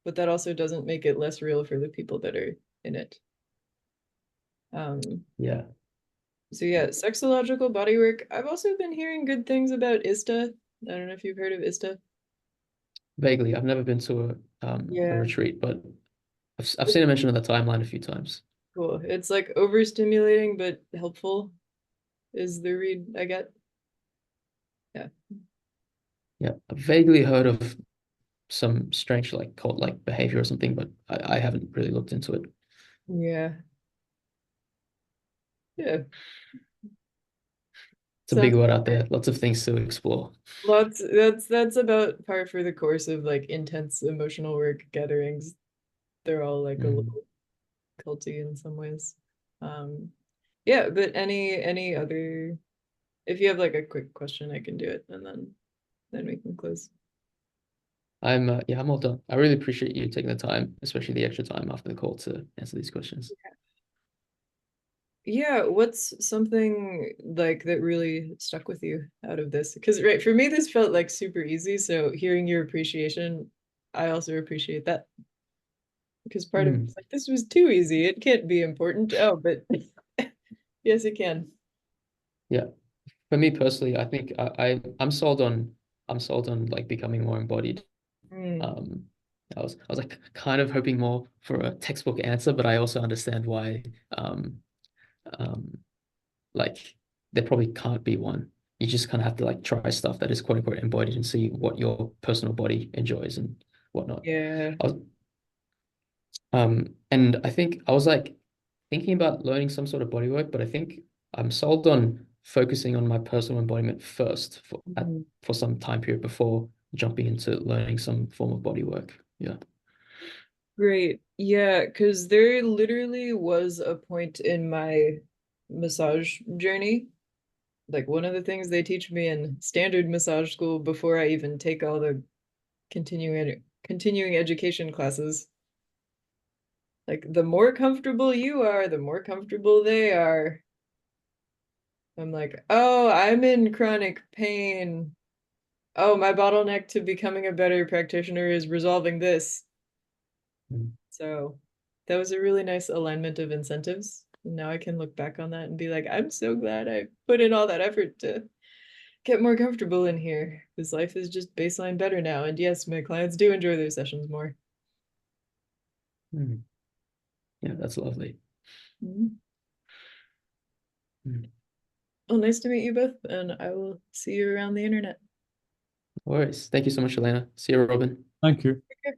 But that also doesn't make it less real for the people that are in it.
Yeah.
So yeah, sexological bodywork. I've also been hearing good things about ISTA. I don't know if you've heard of ISTA.
Vaguely, I've never been to a retreat, but I've seen it mentioned on the timeline a few times.
Cool. It's like overstimulating but helpful is the read I get. Yeah.
Yeah, I've vaguely heard of some strange like cult-like behavior or something, but I haven't really looked into it.
Yeah. Yeah.
It's a big word out there. Lots of things to explore.
Lots. That's about par for the course of like intense emotional work gatherings. They're all like a little culty in some ways. Yeah, but any other, if you have like a quick question, I can do it, and then we can close.
I'm all done. I really appreciate you taking the time, especially the extra time after the call to answer these questions.
Yeah, what's something like that really stuck with you out of this? Because right, for me, this felt like super easy. So hearing your appreciation, I also appreciate that. Because part of it's like, this was too easy. It can't be important. Oh, but yes, it can.
Yeah. For me personally, I think I'm sold on like becoming more embodied. I was like kind of hoping more for a textbook answer, but I also understand why like there probably can't be one. You just kind of have to like try stuff that is quote unquote embodied and see what your personal body enjoys and whatnot.
Yeah.
And I think I was like thinking about learning some sort of bodywork, but I think I'm sold on focusing on my personal embodiment first for some time period before jumping into learning some form of bodywork. Yeah.
Great. Yeah, because there literally was a point in my massage journey. Like one of the things they teach me in standard massage school before I even take all the continuing education classes. Like the more comfortable you are, the more comfortable they are. I'm like, oh, I'm in chronic pain. Oh, my bottleneck to becoming a better practitioner is resolving this. So that was a really nice alignment of incentives. Now I can look back on that and be like, I'm so glad I put in all that effort to get more comfortable in here. This life is just baseline better now. And yes, my clients do enjoy their sessions more.
Yeah, that's lovely.
Well, nice to meet you both, and I will see you around the internet.
No worries. Thank you so much, Elena. See you, Robin.
Thank you.
Okay.